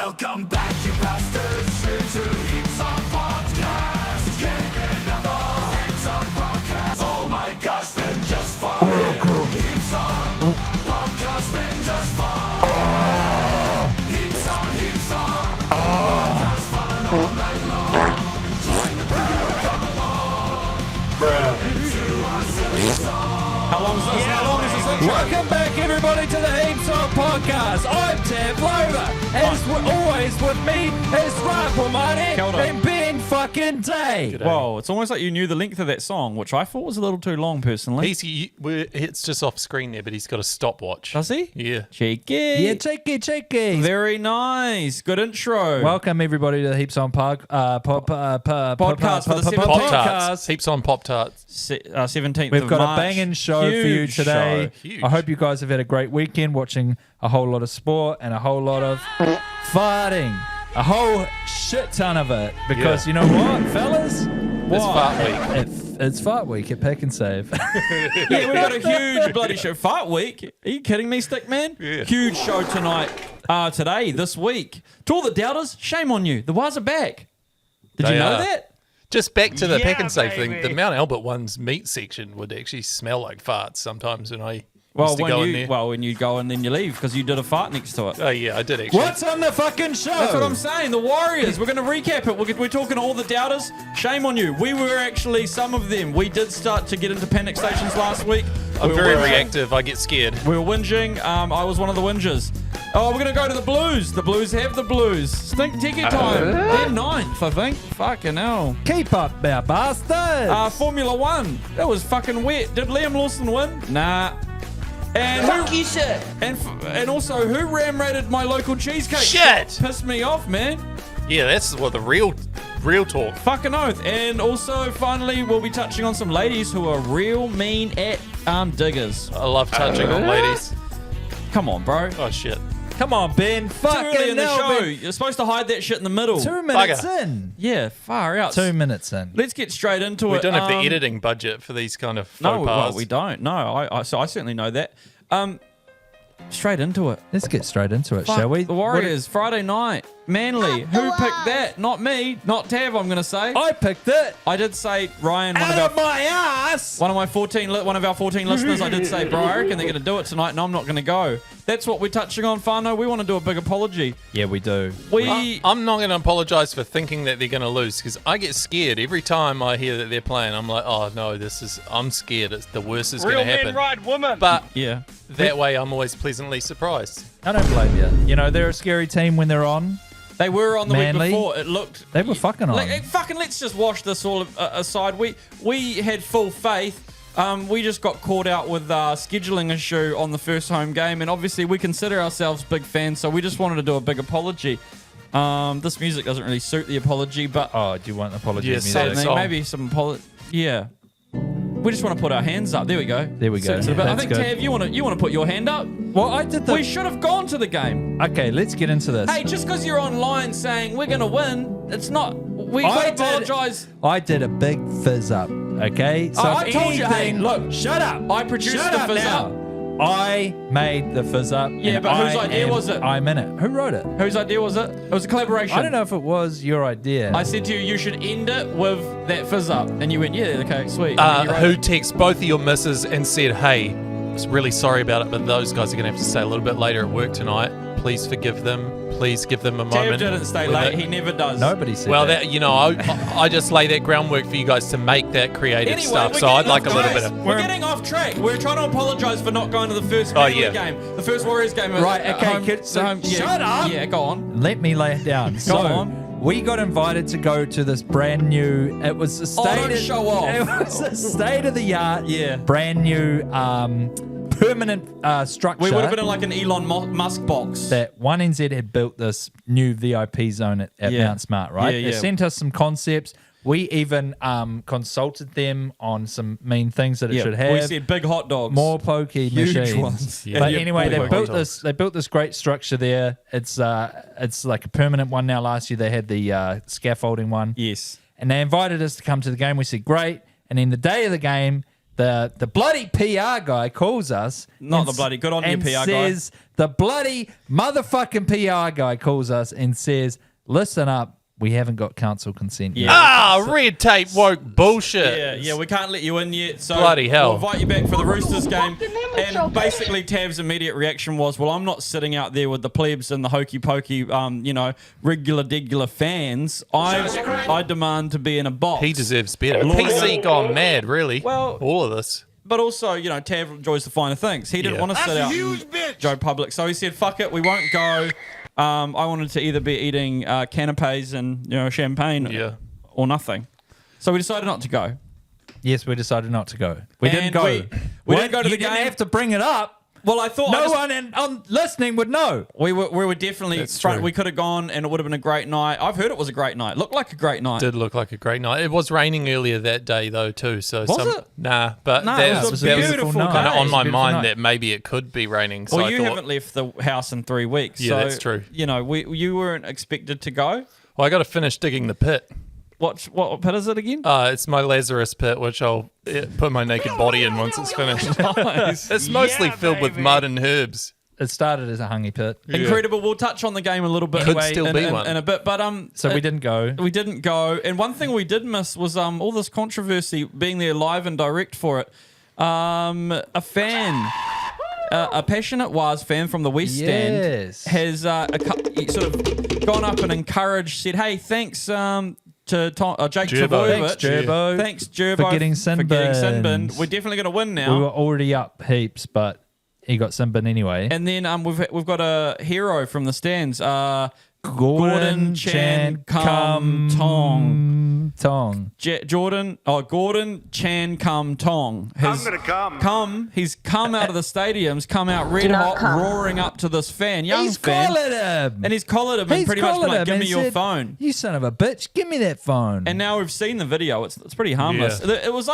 Welcome back, you bastards, to Heaps On Podcast. You can't get enough Heaps On Podcast. Oh my gosh, been just fun. Heaps On Podcast, been just fun. Heaps On Podcast, fun all night long. Join the crew, come along. Into our silly song. How long is this intro? Welcome back, everybody, to the Heaps On Podcast. I'm Tab Lover. As always, with me is Rifle Money and Ben fucking Day. Whoa, it's almost like you knew the length of that song, which I thought was a little too long, personally. It's just off screen there, but he's got a stopwatch. Does he? Yeah. Cheeky. Yeah, cheeky. Very nice. Good intro. Welcome, everybody, to the Heaps On Podcast for the 17th. Pop-Tarts. Heaps on Pop-Tarts. 17th We've of got March. a banging show for you Huge today. show. Huge. I hope you guys have had a great weekend watching a whole lot of sport and a whole lot of farting. A whole shit ton of it. Because you know what, fellas? It's fart week. It's fart week at Pack and Save. Yeah, we've got a huge bloody show. Fart week. Are you kidding me, Stickman? Yeah. Huge show tonight, this week. To all the doubters, shame on you. The Waz are back. Did you They know are. that? Just back to the Pack and Save thing. The Mount Albert one's meat section would actually smell like farts sometimes when I used to go in there. When you go and then you leave because you did a fart next to it. Oh, yeah, I did actually. What's on the fucking show? That's what I'm saying. The Warriors. We're going to recap it. We're talking to all the doubters. Shame on you. We were actually some of them. We did start to get into panic stations last week. I'm We were very whinging. reactive. I get scared. We were whinging. I was one of the whingers. Oh, we're going to go to the Blues. The Blues have the Blues. Stink ticket time. They're ninth, I think. Fucking hell. Keep up, our bastards. Formula One. That was fucking wet. Did Liam Lawson win? Nah. And Fuck you, sir. And also, who ram-rated my local cheesecake? Shit! Pissed me off, man. Yeah, that's what the real talk. Fucking oath. And also, finally, we'll be touching on some ladies who are real mean at diggers. I love touching on ladies. Come on, bro. Oh, shit. Come on, Ben. Too early in the hell, show. Ben. You're supposed to hide that shit in the middle. 2 minutes Bugger. in. Yeah, far out. 2 minutes in. Let's get straight into We it. don't have the editing budget for these kind of No, faux well, pas. we don't. No, I certainly know that. Straight into it. Let's get straight into it, Fuck, shall we? The Warriors, Friday night. Manly. Who picked that? Not me. Not Tav, I'm going to say. I picked it. I did say Ryan, Out of my ass. one of our 14 listeners, I did say, bro, I reckon they're going to do it tonight, and I'm not going to go. That's what we're touching on, Fano. We want to do a big apology. Yeah, we do. I'm not going to apologise for thinking that they're going to lose because I get scared every time I hear that they're playing. I'm like, oh no, I'm scared. It's the worst is going to happen. Ride woman. But Yeah. that way, I'm always pleasantly surprised. I don't blame you. You know, they're a scary team when they're on. They were on the Manly. week before. It looked... They were fucking on. Let's just wash this all aside. We had full faith. We just got caught out with scheduling issue on the first home game, and obviously we consider ourselves big fans, so we just wanted to do a big apology. This music doesn't really suit the apology, but Oh, do you want an apology? Yes, music? so- maybe some apology. Yeah. We just want to put our hands up. There we go. There we go. Suits it a bit. I That's think, good. Tav, you want to put your hand up? Well, I did the... We should have gone to the game. Okay, let's get into this. Hey, just because you're online saying we're going to win, it's not... We I got to did- apologise. I did a big fizz up, okay? So I if told you, hey, anything- look, shut up. I produced Shut the up fizz now. up. I made the fizz up. Yeah, and but whose I idea am- was it? I'm in it. Who wrote it? Whose idea was it? It was a collaboration. I don't know if it was your idea. I said to you, you should end it with that fizz up. And you went, yeah, okay, sweet. And then you wrote Who it. texted both of your misses and said, hey, I was really sorry about it, but those guys are going to have to stay a little bit later at work tonight. Please forgive them. Please give them a Tav moment. didn't stay with late. it." He never does. Nobody said Well, that. that I just lay that groundwork for you guys to make that creative Anyway, stuff. we're So I'd getting like a off little track. bit of. We're getting off track. We're trying to apologise for not going to the first Oh, Manly yeah. game. The first Warriors game. Right, okay, Home, kids, the home, yeah, shut up. Yeah, go on. Let me lay it down. So, on. we got invited to go to this brand new. It was the state. don't show off. It was the state of the art. Yeah. Brand new, permanent structure. We would have been in like an Elon Musk box. that 1NZ had built this new VIP zone at Yeah. Mount Smart, right? Yeah, They yeah. sent us some concepts. We even consulted them on some mean things that it Yeah, should have. we said big hot dogs. More pokey Huge machines. ones. Yeah. But Yeah, anyway, all they big built hot this. They built this great structure there. It's like a permanent one now. Last year they had the scaffolding one. Yes. And they invited us to come to the game. We said great. And then the day of the game, the bloody PR guy calls us. Not and the bloody- good on you, and PR guy. says, the bloody motherfucking PR guy calls us and says, listen up, we haven't got council consent yet. Red tape woke bullshit. Yeah, we can't let you in yet. So Bloody hell. We'll invite you back for the Roosters game. And basically, Tav's immediate reaction was, well, I'm not sitting out there with the plebs and the hokey pokey, regular fans. I demand to be in a box. He deserves better. PC gone mad, really. Well- all of this. But also, Tav enjoys the finer things. He didn't want to sit out in Joe Public. So he said, fuck it, we won't go. I wanted to either be eating canapes and champagne or nothing. So we decided not to go. Yes, we decided not to go. We didn't And go. we didn't go to the You didn't game. have to bring it up. Well, I thought No one on listening would know. we were definitely That's front. true. We could have gone, and it would have been a great night. I've heard it was a great night. Looked like a great night. Did look like a great night. It was raining earlier that day though too. So Was it? Nah, but No, that it was a that beautiful night. kind of day. on my Beautiful mind night. that maybe it could be raining. So Well, I you thought, haven't left the house in 3 weeks. Yeah, so, that's true. You weren't expected to go. well, I got to finish digging the pit. What pit is it again? It's my Lazarus pit, which I'll put my naked body in once it's finished. Nice. It's mostly filled with mud and herbs. It started as a hungry pit. Incredible. We'll touch on the game a little bit Could anyway still in, be in- one. in a bit. But So we didn't go. We didn't go. And one thing we did miss was all this controversy being there live and direct for it. A fan, a passionate Waz fan from the West Yes. End has sort of gone up and encouraged, said, hey, thanks to Jake Gerbo. Trebojevic. Thanks, Gerbo. Thanks, Gerbo. For getting sin binned. We're definitely going to win We now. were already up heaps, but he got sin bin anyway. And then we've got a hero from the stands. Gordon Chan Kum Tong. Gordon Chan Kum Tong. I'm gonna come. He's come out of the stadiums, come out red hot, roaring up to this fan, young He's fan. collared him. And he's collared him and He's pretty much been collared like, him give and me your said, phone. You son of a bitch, give me that phone. And now we've seen the video. It's pretty harmless. Yeah. It was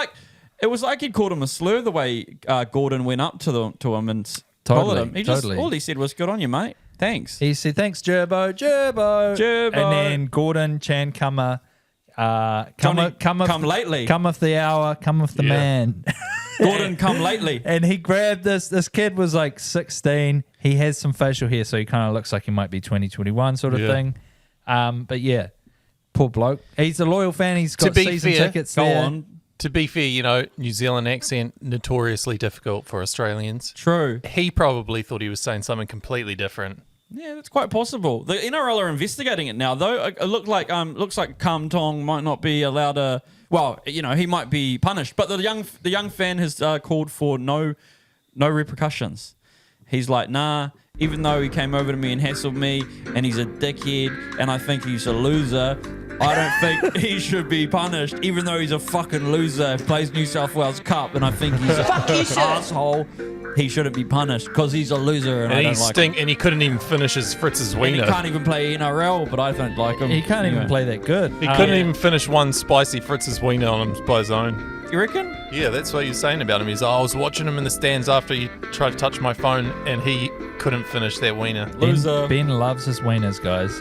like he'd called him a slur the way Gordon went up to him and Totally, collared him. He just totally. all he said was, good on you, mate. Thanks. He said, thanks, Gerbo. Gerbo. And then Gordon Chan Kummer. Johnny, come lately. Cometh the hour, cometh the Yeah. man. Gordon come lately. And he grabbed this kid was like 16. He has some facial hair, so he kind of looks like he might be 2021 sort of Yeah. thing. But yeah, poor bloke. He's a loyal fan. He's got be season fair, tickets Go there. on. To be fair, New Zealand accent notoriously difficult for Australians. True. He probably thought he was saying something completely different. Yeah, that's quite possible. The NRL are investigating it now, though. It looks like Kum Tong might not be allowed to. Well, he might be punished, but the young fan has called for no repercussions. He's like, nah. Even though he came over to me and hassled me, and he's a dickhead, and I think he's a loser, I don't think he should be punished. Even though he's a fucking loser, plays New South Wales Cup, and I think he's an asshole. He shouldn't be punished because he's a loser, and I don't like him. And he couldn't even finish his Fritz's And he wiener. can't even play NRL, but I don't like him. He can't even Anyway. play that good. He couldn't even finish one spicy Fritz's wiener on him by his own. You reckon? Yeah, that's what you're saying about him. He's like, I was watching him in the stands after he tried to touch my phone, and he couldn't finish that wiener. Loser. Ben loves his wieners, guys.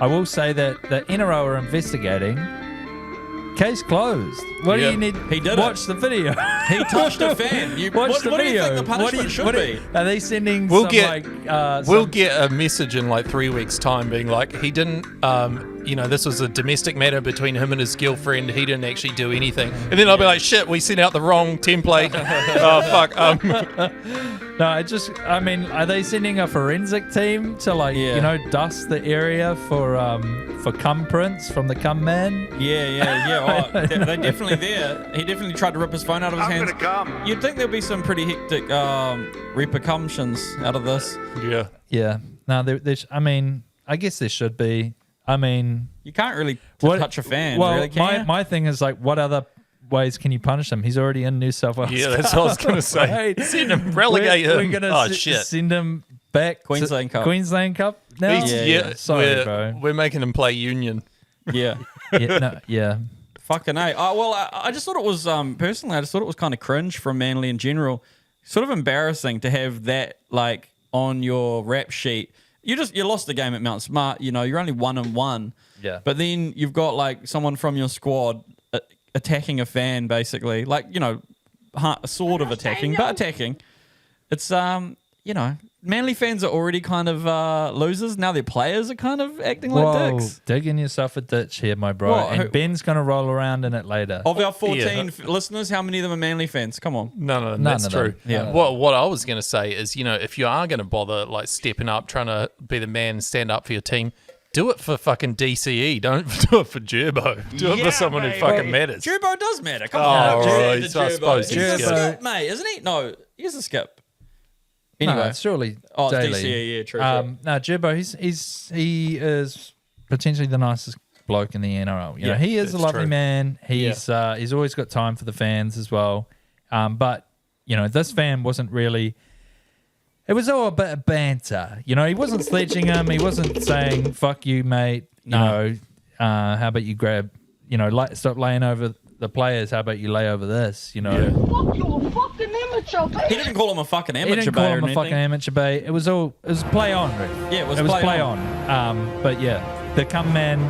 I will say that the NRL are investigating. Case closed. What do Yeah. you need? He did Watch it. the video. He touched a fan. Watch the what do you video. think the punishment should be? Are they sending We'll some get- like? We'll get a message in like 3 weeks' time being like, he didn't, this was a domestic matter between him and his girlfriend. He didn't actually do anything. And then I'll be like, shit, we sent out the wrong template. Oh, fuck. No, are they sending a forensic team to dust the area for cum prints from the cum man? Yeah. Oh, they're definitely there. He definitely tried to rip his phone out of his I'm hands. gonna come. You'd think there'd be some pretty hectic repercussions out of this. Yeah. Yeah. No, I guess there should be. You can't really touch a fan, Well, really, can you? my thing is like, what other ways can you punish him? He's already in New South Wales. Yeah, that's what I was going to say. Right. Send him, relegate We're him. gonna Shit. send him back Queensland to Cup. Queensland Cup now? Yeah, Sorry, bro. we're making him play union. Yeah. Yeah. Fucking A. I just thought it was, personally, I just thought it was kind of cringe from Manly in general. Sort of embarrassing to have that, like, on your rap sheet. You lost the game at Mount Smart, you're only 1-1. Yeah. But then you've got, like, someone from your squad attacking a fan, basically. Like, sort of attacking, but attacking. It's Manly fans are already kind of losers. Now their players are kind of acting like dicks. Digging yourself a ditch here, my bro. And Ben's going to roll around in it later. Of our 14 listeners, how many of them are Manly fans? Come on. No, that's true. Yeah. What I was going to say is, if you are going to bother like stepping up, trying to be the man, stand up for your team, do it for fucking DCE. Don't do it for Gerbo. Do it for someone who fucking matters. Gerbo does matter. Come on. Right. So I suppose He's a he's skip, mate, isn't he? No, he's a skip. Anyway. No, it's surely it's daily. DCE, yeah, true. No, Gerbo, he is potentially the nicest bloke in the NRL. You know, he is a lovely man. He's always got time for the fans as well. But this fan wasn't really. It was all a bit of banter. He wasn't sledging him. He wasn't saying "fuck you, mate." How about you grab? Stop laying over the players. How about you lay over this? Fuck you, a fucking amateur, babe. He didn't call him a fucking amateur. He didn't call him a fucking amateur bay. It was play on, Rick. Yeah, it was play on. But yeah, the come man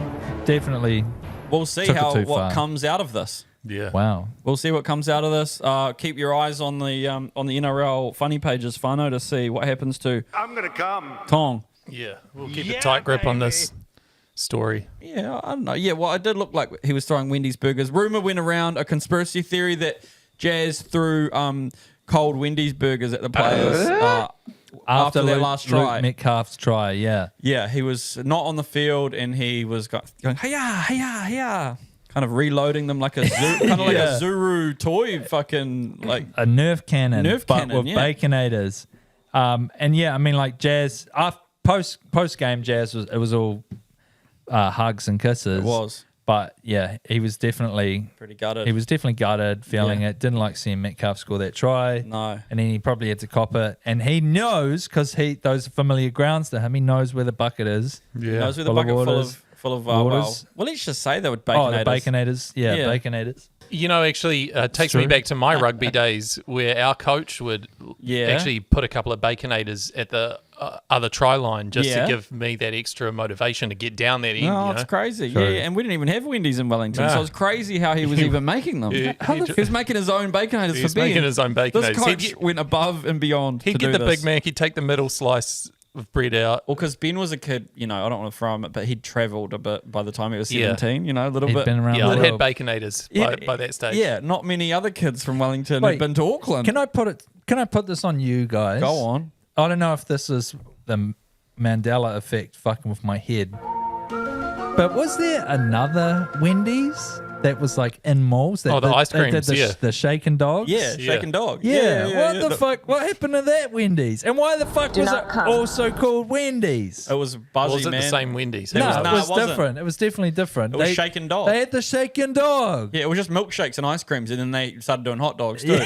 definitely. We'll see what comes out of this. Yeah. Wow. We'll see what comes out of this. Keep your eyes on the NRL funny pages, Whānau, to see what happens to I'm gonna come. Tong. Yeah. We'll keep a tight grip on this story. Yeah, I don't know. Yeah, well, it did look like he was throwing Wendy's burgers. Rumour went around, a conspiracy theory that Jazz threw cold Wendy's burgers at the players after their last try. Luke Metcalf's try, yeah. Yeah, he was not on the field and he was going, hey-ya, hey-ya, hey-ya. Kind of reloading them like a a Zuru toy, fucking like a Nerf cannon, with Baconators. And yeah, I mean, like Jazz post game, Jazz was all hugs and kisses. It was, but yeah, he was definitely pretty gutted. He was definitely gutted, feeling it. Didn't like seeing Metcalf score that try. No, and then he probably had to cop it. And he knows because those are familiar grounds to him. He knows where the bucket is. Yeah, he knows where the bucket full of waters. Well, let's just say they were Baconators. Oh, the Baconators. Yeah, Baconators. Actually, takes me back to my rugby days where our coach would actually put a couple of Baconators at the other try line just to give me that extra motivation to get down that end. No, it's crazy. Yeah, and we didn't even have Wendy's in Wellington, so it's crazy how he was even making them. He was making his own Baconators He was making his own Baconators. This coach went above and beyond. He'd get the Big Mac, he'd take the middle slice of bread out. Well, because Ben was a kid, I don't want to throw him, but he'd travelled a bit by the time he was 17, a little bit. Been around the I'd world. had Baconators by that stage. Yeah, not many other kids from Wellington had been to Auckland. Can I put this on you guys? Go on. I don't know if this is the Mandela effect fucking with my head, but was there another Wendy's that was like in malls? That the ice creams, the shaken dogs? Yeah, shaken dog. Yeah. What the fuck? What happened to that Wendy's? And why the fuck was it also called Wendy's? It was buzzy, Was it man. the same Wendy's? No, it was wasn't. different. It was definitely different. It was shaken dog. They had the shaken dog. Yeah, it was just milkshakes and ice creams, and then they started doing hot dogs too.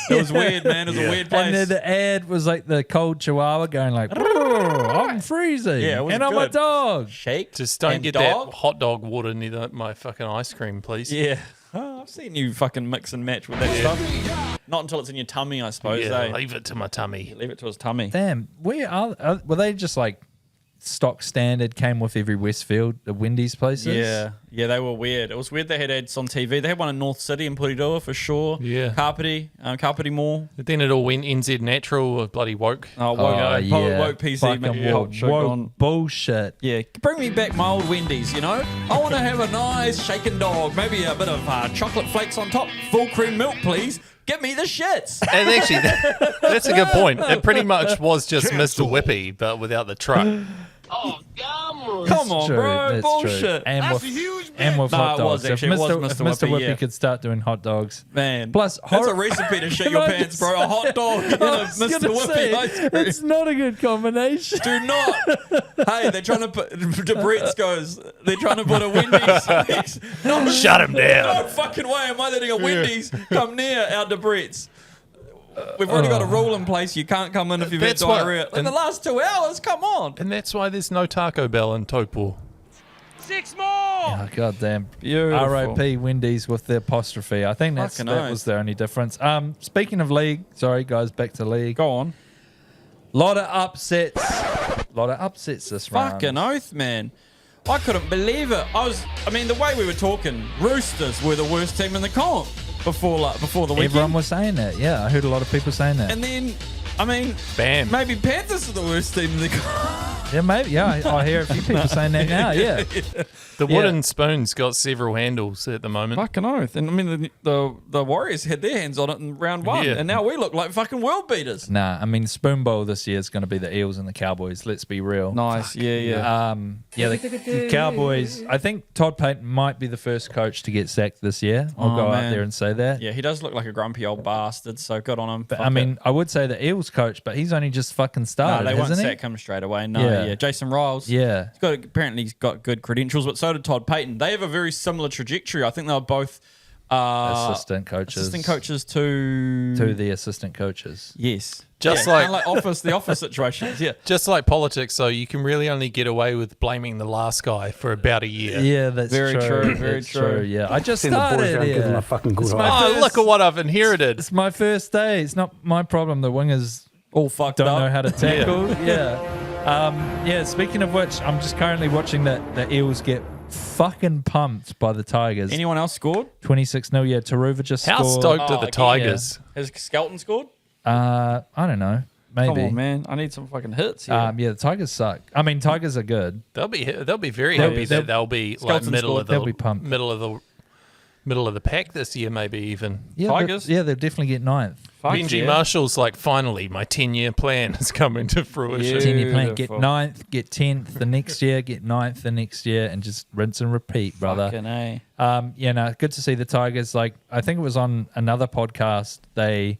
It was weird, man. It was a weird place. And then the ad was like the cold chihuahua going like, I'm freezing. Yeah, it was and I'm a good. dog. Shake. Just don't and get dog? that hot dog water near my fucking ice cream, please. Yeah. Oh, I've seen you fucking mix and match with that stuff. Not until it's in your tummy, I suppose. Yeah, leave it to my tummy. Leave it to his tummy. Damn, were they just like stock standard, came with every Westfield, the Wendy's places? Yeah, they were weird. It was weird they had ads on TV. They had one in North City in Puridoa for sure. Yeah. Kapiti Mall. But then it all went NZ Natural or bloody woke. Woke PC. Fucking woke bullshit. Yeah, bring me back my old Wendy's, I want to have a nice shaken dog. Maybe a bit of chocolate flakes on top. Full cream milk, please. Get me the shits. And actually, that's a good point. It pretty much was just Mr. Whippy, but without the truck. Oh, Come on, bro. That's Bullshit. True. And That's with, a huge and with No, hot it was dogs. actually. It was If Mr. Mr. Whippy, Whippy could start doing hot dogs. Man. Plus, that's a recipe to shit your pants, bro. A hot dog and a Mr. Whippy ice cream. It's not a good combination. Do not. Hey, they're trying to put. DeBrett's goes. They're trying to put a Wendy's. No, Shut him down. no fucking way am I letting a Wendy's come near our DeBrett's. We've already got a rule in place. You can't come in if you've had That's why- diarrhea. In the last 2 hours, come on. And that's why there's no Taco Bell in Taupo. 6 more. Oh, God damn. Beautiful. R.I.P. Wendy's with the apostrophe. I think that Fucking was the only difference. Speaking of league, sorry guys, back to league. Go on. Lot of upsets. Lot of upsets this round. Fucking oath, man. I couldn't believe it. The way we were talking, Roosters were the worst team in the comp. before the weekend. Everyone was saying that. Yeah, I heard a lot of people saying that. And then, I mean, Bam. maybe Panthers are the worst team in the country. Yeah, maybe. Yeah, I hear a few people saying that now. Yeah. The wooden spoon's got several handles at the moment. Fucking oath. And I mean, the Warriors had their hands on it in round one, Yeah. and now we look like fucking world beaters. Nah, I mean, Spoon Bowl this year is going to be the Eels and the Cowboys. Let's be real. Nice. Yeah. The Cowboys. I think Todd Payton might be the first coach to get sacked this year. I'll go out man. there and say that. Yeah, he does look like a grumpy old bastard, so good on him. But, Fuck I mean, it. I would say the Eels coach, but he's only just fucking No, started, they won't hasn't he? sack him straight away. No, yeah. Jason Riles. Yeah. Apparently he's got good credentials, but so did Todd Payton. They have a very similar trajectory. I think they were both Assistant coaches to the assistant coaches. yes, Just kinda like- the office situations. Yeah, Just like politics, though, you can really only get away with blaming the last guy for about a year. Yeah, that's Very true, very That's true. Yeah, I just Seen the boys started around giving them here. a fucking good It's old. my Oh, first- look at what I've inherited. It's my first day. It's not my problem. The wingers all fucked don't up. know how to tackle. Yeah. Speaking of which, I'm just currently watching the Eels get fucking pumped by the Tigers. Anyone else scored? 26-0. Yeah, Taruva just How scored. stoked are the again, Tigers? Has Skelton scored? I don't know. Maybe. Come on, man. I need some fucking hits here. Yeah, the Tigers suck. I mean, Tigers are good. They'll be very They'll happy be- that they'll be like Skelton middle scored. of the They'll be pumped. middle of the pack this year, maybe even. Yeah, Tigers? They'll definitely get ninth. Fuck Benji yeah. Marshall's like, finally, my 10-year plan is coming to fruition. Yeah. 10-year plan. Get Beautiful. ninth, get 10th the next year, get ninth the next year, and just rinse and repeat, brother. Fucking A. Good to see the Tigers. Like, I think it was on another podcast, they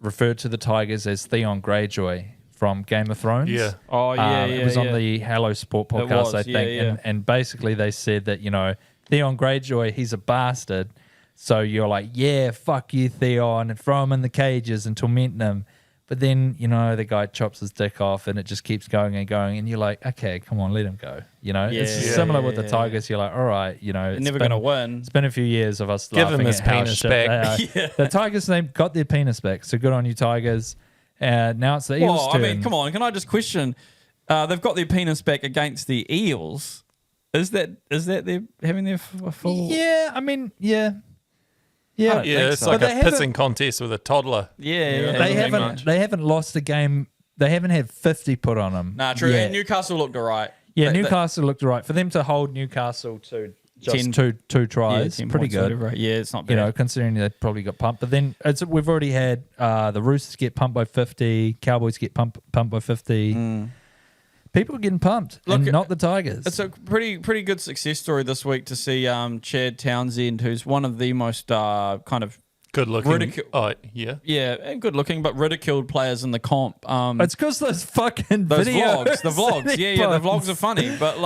referred to the Tigers as Theon Greyjoy from Game of Thrones. Yeah. Oh, yeah, It was yeah. on the Hello Sport It podcast, was, I think. yeah, yeah. And basically they said that, Theon Greyjoy, he's a bastard. So you're like, yeah, fuck you, Theon, and throw him in the cages and torment them. But then, the guy chops his dick off and it just keeps going and going. And you're like, okay, come on, let him go. It's Yeah, similar yeah, with the yeah. Tigers. You're like, all right, They're it's never been- going to win. It's been a few years of us Give him laughing his at how penis shit back. they are. The Tigers, they've got their penis back. So good on you, Tigers. Now it's the Eels' Well, I turn. mean, come on. Can I just question? They've got their penis back against the Eels. Is that they're having their full? Yeah, I mean, yeah. I Yeah, don't Yeah, think it's so. like But a they haven't- pissing contest with a toddler. Yeah. they haven't lost a game. They haven't had 50 put on them. Nah, true. yet. And Newcastle looked alright. Yeah, Newcastle looked right. For them to hold Newcastle to just 10 two tries, 10 pretty points, good. whatever. Yeah, it's not bad. Considering they probably got pumped. But then we've already had the Roosters get pumped by 50, Cowboys get pumped by 50. People are getting pumped, Look, and not the Tigers. It's a pretty good success story this week to see Chad Townsend, who's one of the most kind of Good looking. Ridicule- Oh, yeah. yeah, and good looking, but ridiculed players in the comp. It's because those fucking Those videos. vlogs, the vlogs, that he yeah, the posts. vlogs are funny, but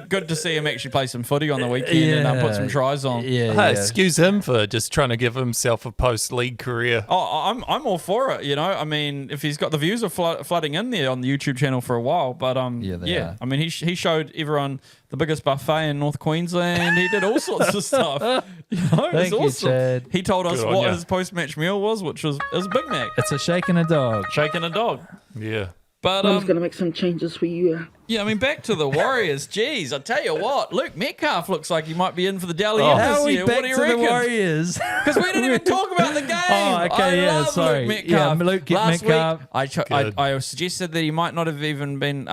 good to see him actually play some footy on the weekend and put some tries on. Yeah, Hey, yeah. excuse him for just trying to give himself a post-league career. Oh, I'm all for it. I mean, if he's got the views are flooding in there on the YouTube channel for a while, but Yeah, they are. I mean, he showed everyone the biggest buffet in North Queensland. He did all sorts of stuff. It's Thank you, awesome. Chad. He told us Good on what ya. his post-match meal was, which was Big Mac, It's a shake and a dog. shaking a dog. Yeah. But Mom's gonna make some changes for you. yeah, I mean, back to the Warriors. Jeez, I tell you what, Luke Metcalf looks like he might be in for the Dally M How this are we year. back What do you to the reckon? Warriors? Because we didn't even talk about the game. Oh, okay, I yeah, love sorry. Luke Metcalf. Yeah, Luke Last Metcalf. week, Good. I suggested that he might not have even been.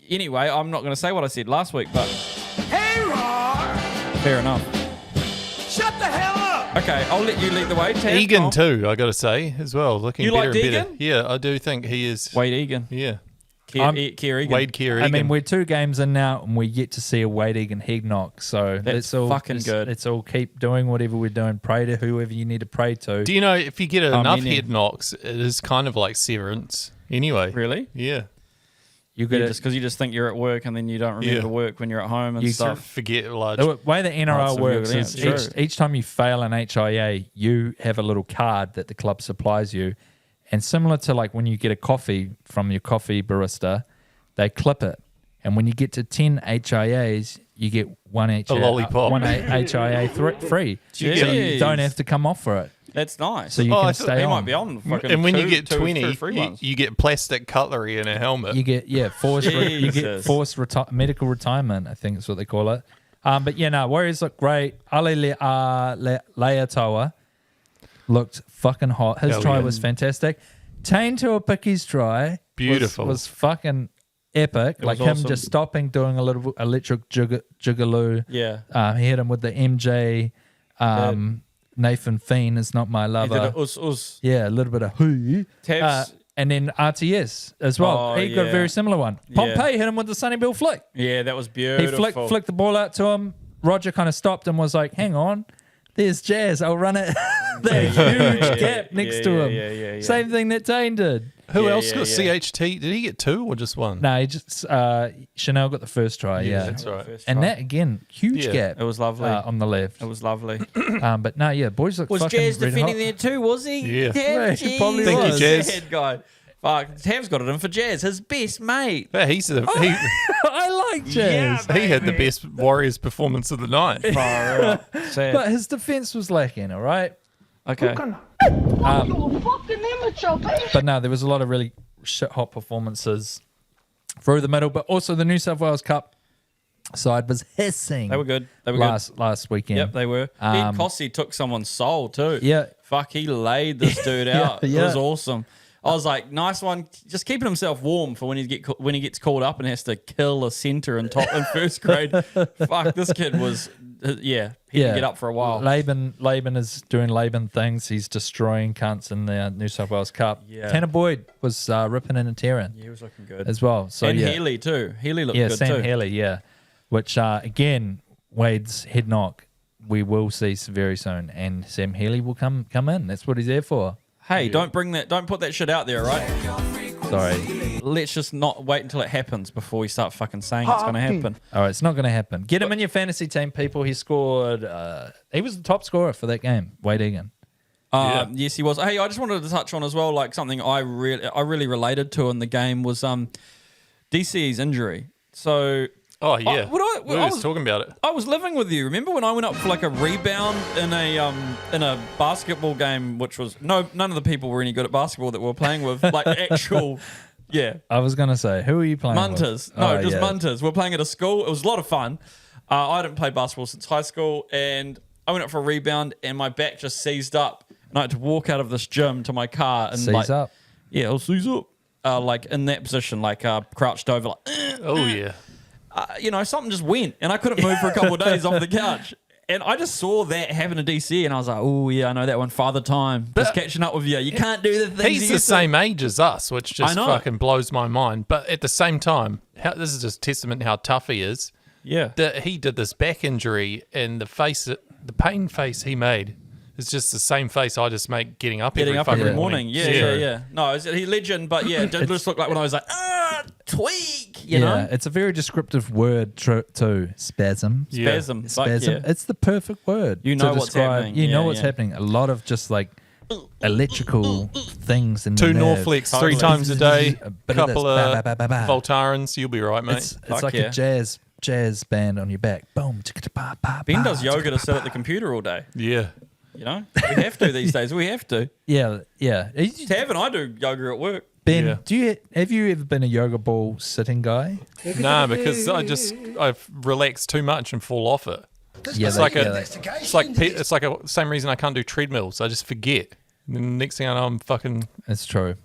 Anyway, I'm not going to say what I said last week, but Hey, Roar! fair enough. Shut the hell up! Okay, I'll let you lead the way. Taz, Egan Tom. too, I got to say, as well. Looking You better liked and better. Egan? Yeah, I do think he is. Wade Egan. Yeah. Keir Egan. Wade Keir I Egan. mean, we're 2 games in now, and we yet to see a Wade Egan head knock. So That's let's all fucking good. Let's all keep doing whatever we're doing. Pray to whoever you need to pray to. Do you know if you get enough mean, yeah. head knocks, it is kind of like severance anyway. Really? Yeah. You Yeah, got just because you just think you're at work and then you don't remember Yeah. work when you're at home and You stuff. Forget large. the way the NRL that's a works good is answer. each time you fail an HIA, you have a little card that the club supplies you, and similar to like when you get a coffee from your coffee barista, they clip it, and when you get to 10 HIAs, you get one HIA, lollipop. one HIA free. So you Jeez. don't have to come off for it. That's nice. So you Oh, I can thought stay he on. might be on fucking and when two, you get two 20, free you, ones. you get plastic cutlery and a helmet. You get forced Jesus. medical retirement. I think is what they call it. But yeah, no, Warriors look great. Leatoa looked fucking hot. His Hell try yeah. was fantastic. Tane Tuapike's try Beautiful. was fucking epic. Like was him awesome. just stopping, doing a little electric jigaloo. Yeah. He hit him with the MJ. Nathan Fiend is not my He lover. did it. Us. Yeah, a little bit of who. Tabs. And then RTS as well. Oh, He got a yeah. very similar one. Yeah. Pompey hit him with the Sonny Bill flick. Yeah, that was He beautiful. flicked the ball out to him. Roger kind of stopped and was like, hang on, there's Jazz. I'll run it. That huge gap next to him. Yeah. Same thing that Tane did. Who Yeah, else yeah, got yeah. CHT? Did he get 2 or just 1? No, he just Chanel got the first try. Yeah, that's right. and that again, huge Yeah. gap. It was lovely. On the left. It was lovely. But no, yeah, boys look Was fucking Jazz red defending hot. there too, was he? Yeah. Yeah, Tab, he probably Thank you, was. Jazz. Head guy. Fuck, Tab's got it in for Jazz, his best mate. Yeah, he I like Jazz. he had the best Warriors performance of the night. Sad. But his defense was lacking, all right? Okay. But no, there was a lot of really shit hot performances through the middle, but also the New South Wales Cup side was hissing. They were good. They were last weekend. Yep, they were. Ian Cossey took someone's soul too. Yeah. Fuck, he laid this dude out. It yeah. was awesome. I was like, nice one. Just keeping himself warm for when he gets called up and has to kill a centre in first grade. Fuck, this kid was, he didn't get up for a while. Laban is doing Laban things. He's destroying cunts in the New South Wales Cup. Yeah. Tanner Boyd was ripping and tearing He was looking good as well. So and yeah, Healy too. Healy looked yeah, good Sam too. Healy, yeah. Which again, Wade's head knock we will see very soon, and Sam Healy will come in. That's what he's there for. Hey, don't put that shit out there, right? Sorry. Let's just not wait until it happens before we start fucking saying it's going to happen. All right, it's not going to happen. Get him in your fantasy team, people. He scored. He was the top scorer for that game. Wade Egan. Yes, he was. Hey, I just wanted to touch on as well, like something I really related to in the game was DC's injury. So, Oh yeah, we we were just talking about it. I was living with you. Remember when I went up for like a rebound in a basketball game, which was none of the people were any good at basketball that we were playing with, like actual. Yeah. I was going to say, who are you playing Munters. with? No, just Munters. We're playing at a school. It was a lot of fun. I hadn't played basketball since high school, and I went up for a rebound, and my back just seized up, and I had to walk out of this gym to my car and Seize up. Yeah, I'll seize up. Like in that position, like crouched over, like Oh yeah. something just went, and I couldn't move for a couple of days off the couch. And I just saw that happen to DC, and I was like, "Oh yeah, I know that one, Father Time, just catching up with you. You can't do the things." He's you the used to." same age as us, which just I know. fucking blows my mind. But at the same time, this is just testament to how tough he is. Yeah, That he did this back injury, and the pain face he made is just the same face I just make getting up every morning. Yeah. No, he legend, but yeah, it did just look like when I was like, tweak, you know? It's a very descriptive word too. Spasm. Yeah. Spasm. But, Spasm. yeah. It's the perfect word. You know to what's describe, happening. You know Yeah, what's yeah. happening. A lot of just like electrical things in 2 the nerve. Norflex Totally. 3 times a day, A bit of couple this, of ba, ba, ba, ba, ba. Voltarens. You'll be right, mate. It's Fuck like yeah. a jazz band on your back. Boom. Ben does yoga to sit at the computer all day. Yeah. You know, we have to these days. We have to. Yeah. Tav and I do yoga at work. Ben, Yeah. have you ever been a yoga ball sitting guy? Nah, because I've relaxed too much and fall off it. Yeah, It's like the same reason I can't do treadmills. I just forget. And then the next thing I know, I'm fucking it's true.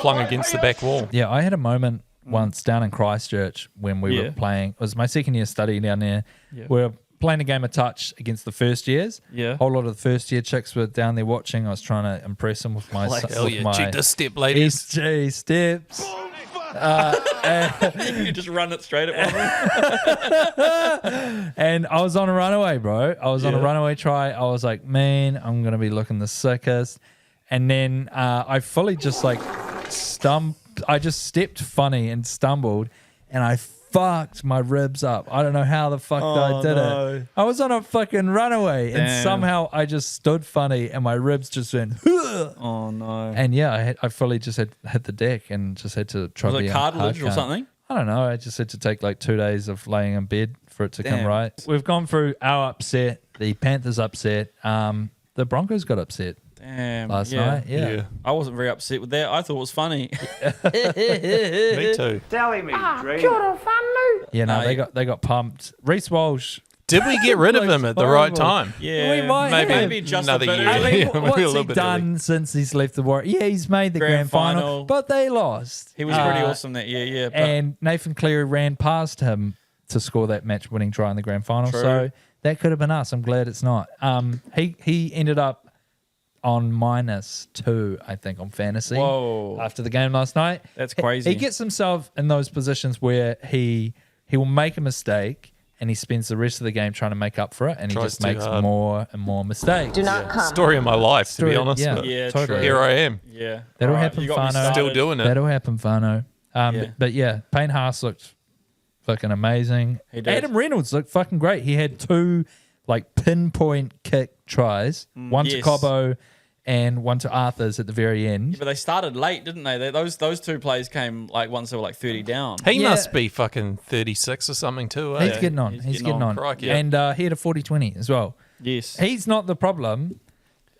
flung against the back wall. Yeah, I had a moment once down in Christchurch when we were Yeah. playing. It was my second year study down there. Yeah. We were playing a game of touch against the first years. Yeah. A whole lot of the first year chicks were down there watching. I was trying to impress them with my Hell yeah, check this step, ladies. SJ steps. You just run it straight at one. And I was on a runaway, bro. I was on a runaway try. I was like, man, I'm going to be looking the sickest. And then I fully just like I just stepped funny and stumbled, and I fucked my ribs up. I don't know how the fuck I did it. I was on a fucking runaway, and Damn. somehow I just stood funny, and my ribs just went. Oh no. And yeah, I fully just had hit the deck and just had to try. Was to it be a cartilage hard or cunt. something? I don't know. I just had to take like 2 days of laying in bed for it to come Damn. right. We've gone through our upset, the Panthers upset, the Broncos got upset Damn. last night. Yeah. I wasn't very upset with that. I thought it was funny. Me too. Yeah, Yeah, no, No, they got pumped. Reece Walsh. Did we get rid of him at the right Horrible. time? Yeah, We might have. maybe just Another a bit year. I early. mean, Yeah, maybe a what's little he bit done since he's left the Warriors? Yeah, he's made the grand final, but they lost. He was pretty awesome that year, yeah. But And Nathan Cleary ran past him to score that match-winning try in the grand final. True. So that could have been us. I'm glad it's not. He ended up on -2, I think, on fantasy. Whoa. After the game last night, That's crazy. He gets himself in those positions where he will make a mistake. And he spends the rest of the game trying to make up for it, and he Tries just too makes hard. more and more mistakes. Story of my life, to be honest. yeah. but Yeah, totally. true. Here I am, yeah. That'll All right, happen, you got me Fano. started. still doing it. That'll happen, Fano. Yeah. But yeah, Payne Haas looked fucking amazing. He did. Adam Reynolds looked fucking great. He had 2 like pinpoint kick tries, one to yes. Cobbo and one to Arthur's at the very end. But they started late, didn't they? Those two plays came like once they were like 30 down. He Yeah. must be fucking 36 or something too. Eh? He's getting on. He's getting on. Crikey. And he had a 40-20 as well. Yes. He's not the problem.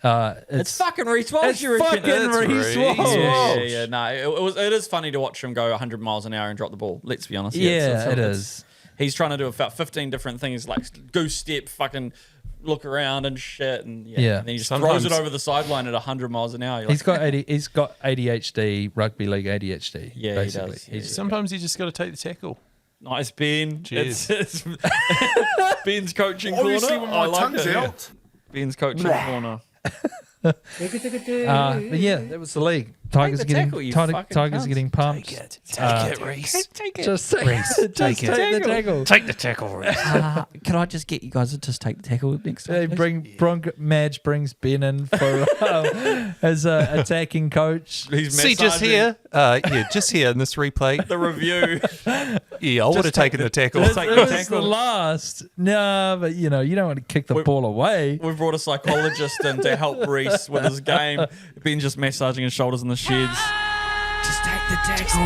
It's fucking Reece Walsh, It's you reckon? fucking It's Reece Reece Walsh. Yeah. No, it is funny to watch him go 100 miles an hour and drop the ball. Let's be honest. Yeah, it it's- is. He's trying to do about 15 different things, like goose step, fucking look around and shit, and Yeah. and then he just Sometimes- throws it over the sideline at 100 miles an hour. You're He's like, got ADHD, rugby league ADHD. Yeah, he basically. does. He's Sometimes you just got to take the tackle. nice, Ben. Cheers. It's Ben's coaching Obviously, corner. when I my like tongue's it. out. Ben's coaching corner. but yeah, that was the league. Tigers the getting tackle, you Tigers fucking cunts. getting pumped. Take it, Reese. Just take the tackle. Take the tackle, Reese. Can I just get you guys to just take the tackle next time? Madge brings Ben in for as a attacking coach. He's See, just massaging here, just here in this replay. the review. Yeah, I would have taken the tackle. Just take It the was the tackle. last. No, but you don't want to kick the ball away. We brought a psychologist in to help Reese with his game. Ben just massaging his shoulders in the sheds. Just take the tackle.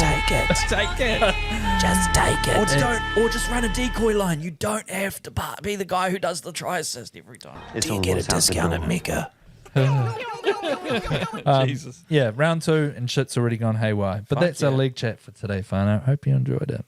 Just take it. Take it. Just take it. Or just run a decoy line. You don't have to be the guy who does the try assist every time. Do you get a discount at Mecca? Jesus. Yeah, round 2 and shit's already gone haywire. But that's our yeah. league chat for today, Fano. Hope you enjoyed it.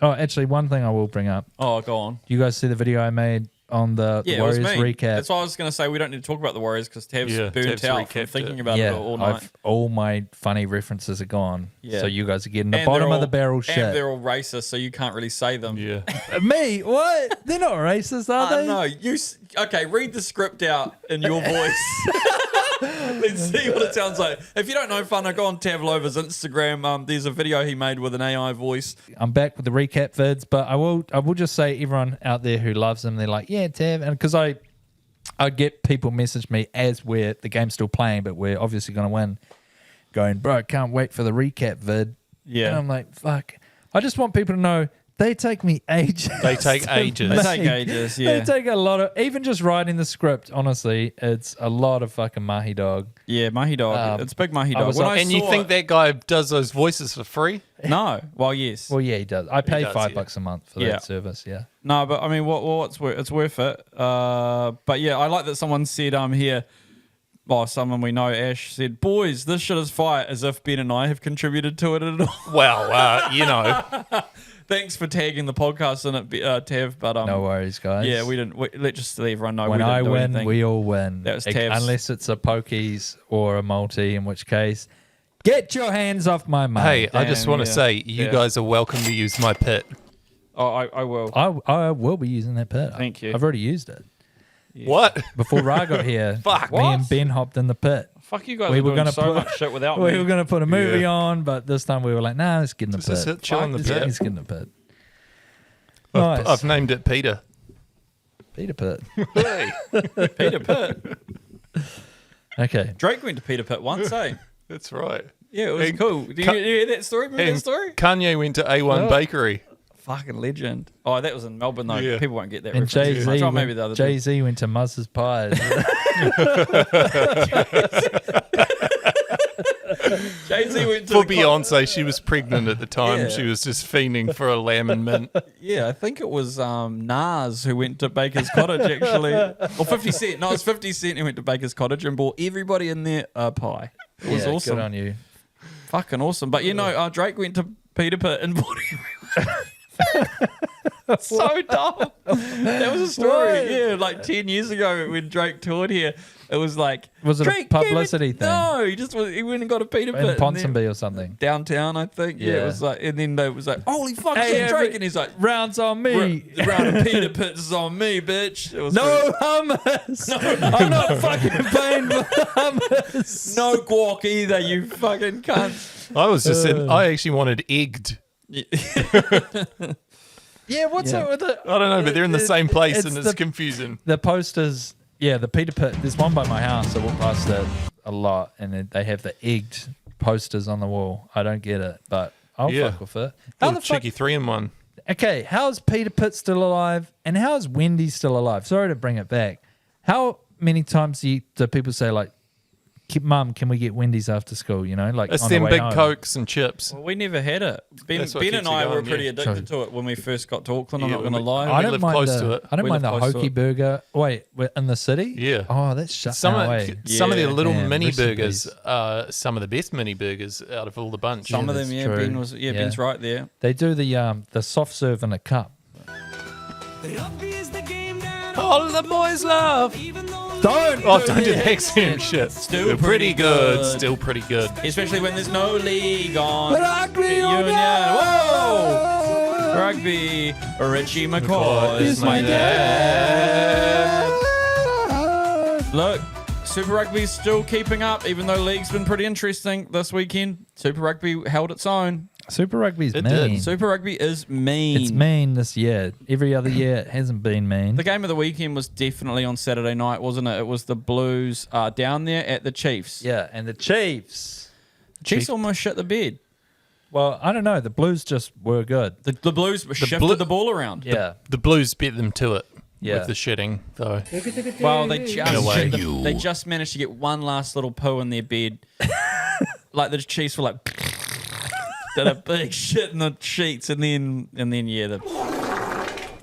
Oh, actually, one thing I will bring up. Oh, go on. You guys see the video I made on the Yeah, it was Warriors me. recap? That's why I was going to say we don't need to talk about the Warriors because Tav's Yeah, burnt Tav's out from recapped thinking it. about it all night. all my funny references are gone. Yeah. So you guys are getting the And bottom they're of the all- barrel And shit. they're all racist, so you can't really say them. Yeah. Me? What? They're not racist, are I they? know. Okay, read the script out in your voice. Let's see what it sounds like. If you don't know Fano, go on Tav Lover's Instagram. There's a video he made with an AI voice. I'm back with the recap vids, but I will just say everyone out there who loves them, they're like, yeah, Tav, and because I get people message me as the game's still playing, but we're obviously going to win, going, bro, I can't wait for the recap vid. Yeah. And I'm like, fuck. I just want people to know they take me ages. They take to ages. They take make. ages, yeah. They take a lot of, even just writing the script, honestly, it's a lot of fucking mahi dog. Yeah, Mahi Dog. It's big Mahi I Dog. was When up- I And you saw think it- that guy does those voices for free? No. Well, yes. Well, yeah, he does. I pay does, $5 yeah. a month for Yeah. that service, yeah. No, but I mean, it's worth it. But yeah, I like that someone said here. Well, someone we know, Ash, said, "Boys, this shit is fire." As if Ben and I have contributed to it at all. Well, Thanks for tagging the podcast in it, Tav. But No worries, guys. yeah, we didn't. Let's just let everyone know When we didn't I do win, anything. we all win. That was Tav's. Unless it's a pokies or a multi, in which case, get your hands off my money. hey, I just Damn, want to yeah. say you Yeah. guys are welcome to use my pit. Oh, I will. I will be using that pit. Thank you. I've already used it. What? Before Ra got here, Fuck. me and Ben hopped in the pit. Fuck you guys. We are were doing gonna so put- much shit without We me. were going to put a movie Yeah. on, but this time we were like, nah, let's get in the Just pit. chill in the Let's pit. Let's get in the pit. I've Nice. named it Peter. Peter Pit. Hey, Peter Pitt. Okay. Drake went to Peter Pitt once, eh? that's right. Yeah, it was And cool. Do you Ka- hear that story? Remember that And story? Kanye went to A1 Oh. Bakery. Fucking legend. Oh, that was in Melbourne though. Yeah. People won't get that. And reference Jay too much. Z Oh, maybe the other Jay Z went to Muzz's Pies. Jay Z went to For the Beyonce, she was pregnant at the time. Yeah. She was just fiending for a lamb and mint. Yeah, I think it was Nas who went to Baker's Cottage actually, or 50 Cent. No, it was 50 Cent who went to Baker's Cottage and bought everybody in there a pie. It was Yeah, awesome, Good on you. fucking awesome. But you know, Drake went to Peter Pitt and bought everyone. So dumb. That was a story. What? Yeah, like 10 years ago when Drake toured here, it was like. Was it a Drake publicity came in- thing? No, he went and got a Peter Pit. In and then- Ponsonby or something. Downtown, I think. Yeah. Yeah. It was like, and then they was like, holy fuck, Hey, it's Drake. And he's like, rounds on me. the round of Peter Pits is on me, bitch. It was No hummus. I'm not fucking paying for hummus. no guac either, you fucking cunt. I was just I actually wanted egged. Yeah, what's up with it? I don't know, but they're in the same place and it's the- confusing. The posters, yeah, the Peter Pit. There's one by my house. I walk past it a lot, and they have the egged posters on the wall. I don't get it, but I'll Yeah. fuck with it. How Little the fuck? cheeky 3-in-1. Okay, how's Peter Pitt still alive, and how is Wendy still alive? Sorry to bring it back. How many times do people say like, "Mum, can we get Wendy's after school?" You know, like It's on the them way big home. Cokes and chips. Well, we never had it. Ben That's what and keeps I you were going, pretty yeah. addicted to it when we first got to Auckland. I'm Yeah, not going to we- lie. I We don't live mind close the, to it. I don't We mind the live close to hokey it. burger. Wait, we're in the city? Yeah. Oh, that's shut Some now, of, eh? some of their Yeah. little Damn, mini rest in burgers peace. are some of the best mini burgers out of all the bunch. Some of that's them, yeah. true. Ben was, yeah, Yeah. Ben's right there. They do the soft serve in a cup. All the boys love. Don't. Oh, don't do the accent shit. Still They're pretty good. Still pretty good. Especially when there's no league on. Rugby Union. union. Whoa! Rugby. Richie McCaw is my dad. Look, Super Rugby's still keeping up, even though league's been pretty interesting this weekend. Super Rugby held its own. Super Rugby's It mean. did. Super Rugby is mean. It's mean this year. Every other year it hasn't been mean. The game of the weekend was definitely on Saturday night, wasn't it? It was the Blues down there at the Chiefs. Yeah, and the Chiefs. Chiefs almost shit the bed. Well, I don't know. The Blues just were good. The Blues shifted the ball around. Yeah. The Blues beat them to it Yeah. with the shitting, though. Well, they just a way. they just managed to get one last little poo in their bed. Like the Chiefs were like did a big shit in the sheets, and then yeah.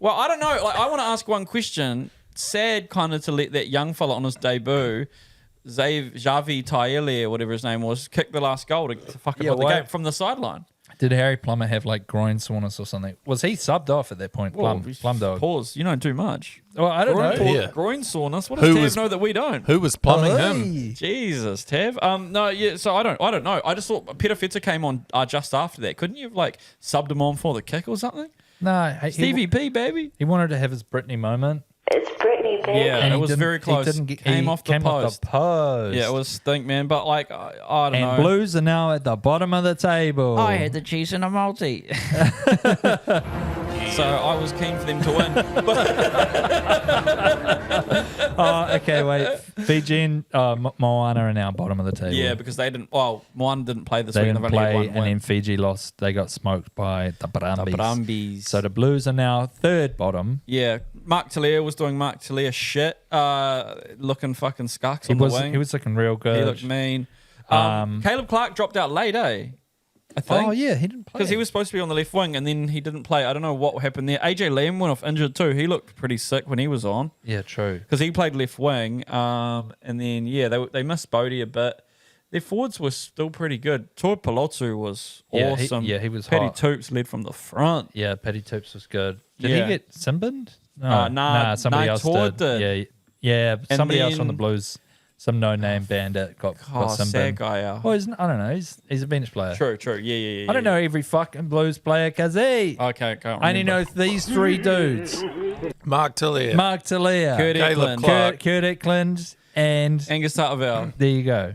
Well, I don't know. Like, I want to ask one question. Sad kind of to let that young fella on his debut, Javi Taele or whatever his name was, kick the last goal to fucking put the why- game from the sideline. Did Harry Plummer have like groin soreness or something? Was he subbed off at that point? Plum dog. Pause. You don't do much. Well, I don't know. Yeah. Groin soreness. What does Who Tav was- know that we don't? Who was plumbing him? Hey. Jesus, Tav. No, yeah. So I don't know. I just thought Peter Fetzer came on just after that. Couldn't you have like subbed him on for the kick or something? No, Stevie P, baby. he wanted to have his Britney moment. It's Britney, baby. Yeah, And it he was didn't- very close. He didn't get, came he off the came post. off the post. Yeah, it was stink, man. But like, I don't And know. Blues are now at the bottom of the table. I had the cheese and a multi. So I was keen for them to win. Oh, okay, wait. Fiji and Moana are now bottom of the table. Yeah, because they didn't. Well, Moana didn't play this they week. didn't They've only had play, one and win. then Fiji lost. They got smoked by the Brumbies. The Brumbies. So the Blues are now third bottom. Yeah, Mark Talia was doing Mark Talia shit, looking fucking scucks on the wing. He was looking real good. He looked mean. Caleb Clark dropped out late, eh? I think. Oh yeah, he didn't play Because he was supposed to be on the left wing and then he didn't play. I don't know what happened there. AJ Lamb went off injured too. He looked pretty sick when he was on Yeah, true. because he played left wing. And then, yeah, they missed Bodie a bit. Their forwards were still pretty good. Toi Pelotu was Yeah, awesome. he was Paddy hot. Toops led from the front. Yeah, Petty Toops was good. Did Yeah. he get Simbined? Nah, somebody else Todd did. did. Yeah, And somebody else from the then- Blues. Some no-name bandit got Oh, Simbined. sad guy out. Well, I don't know. He's a bench player. True. Yeah. I don't know every fucking Blues player, Kazee. Okay, can't I only know remember. these three dudes: Mark Talia. Mark Talia, Kurt Caleb Eklund, Clark. Kurt Eklund, and Angus Tartavel, there you go.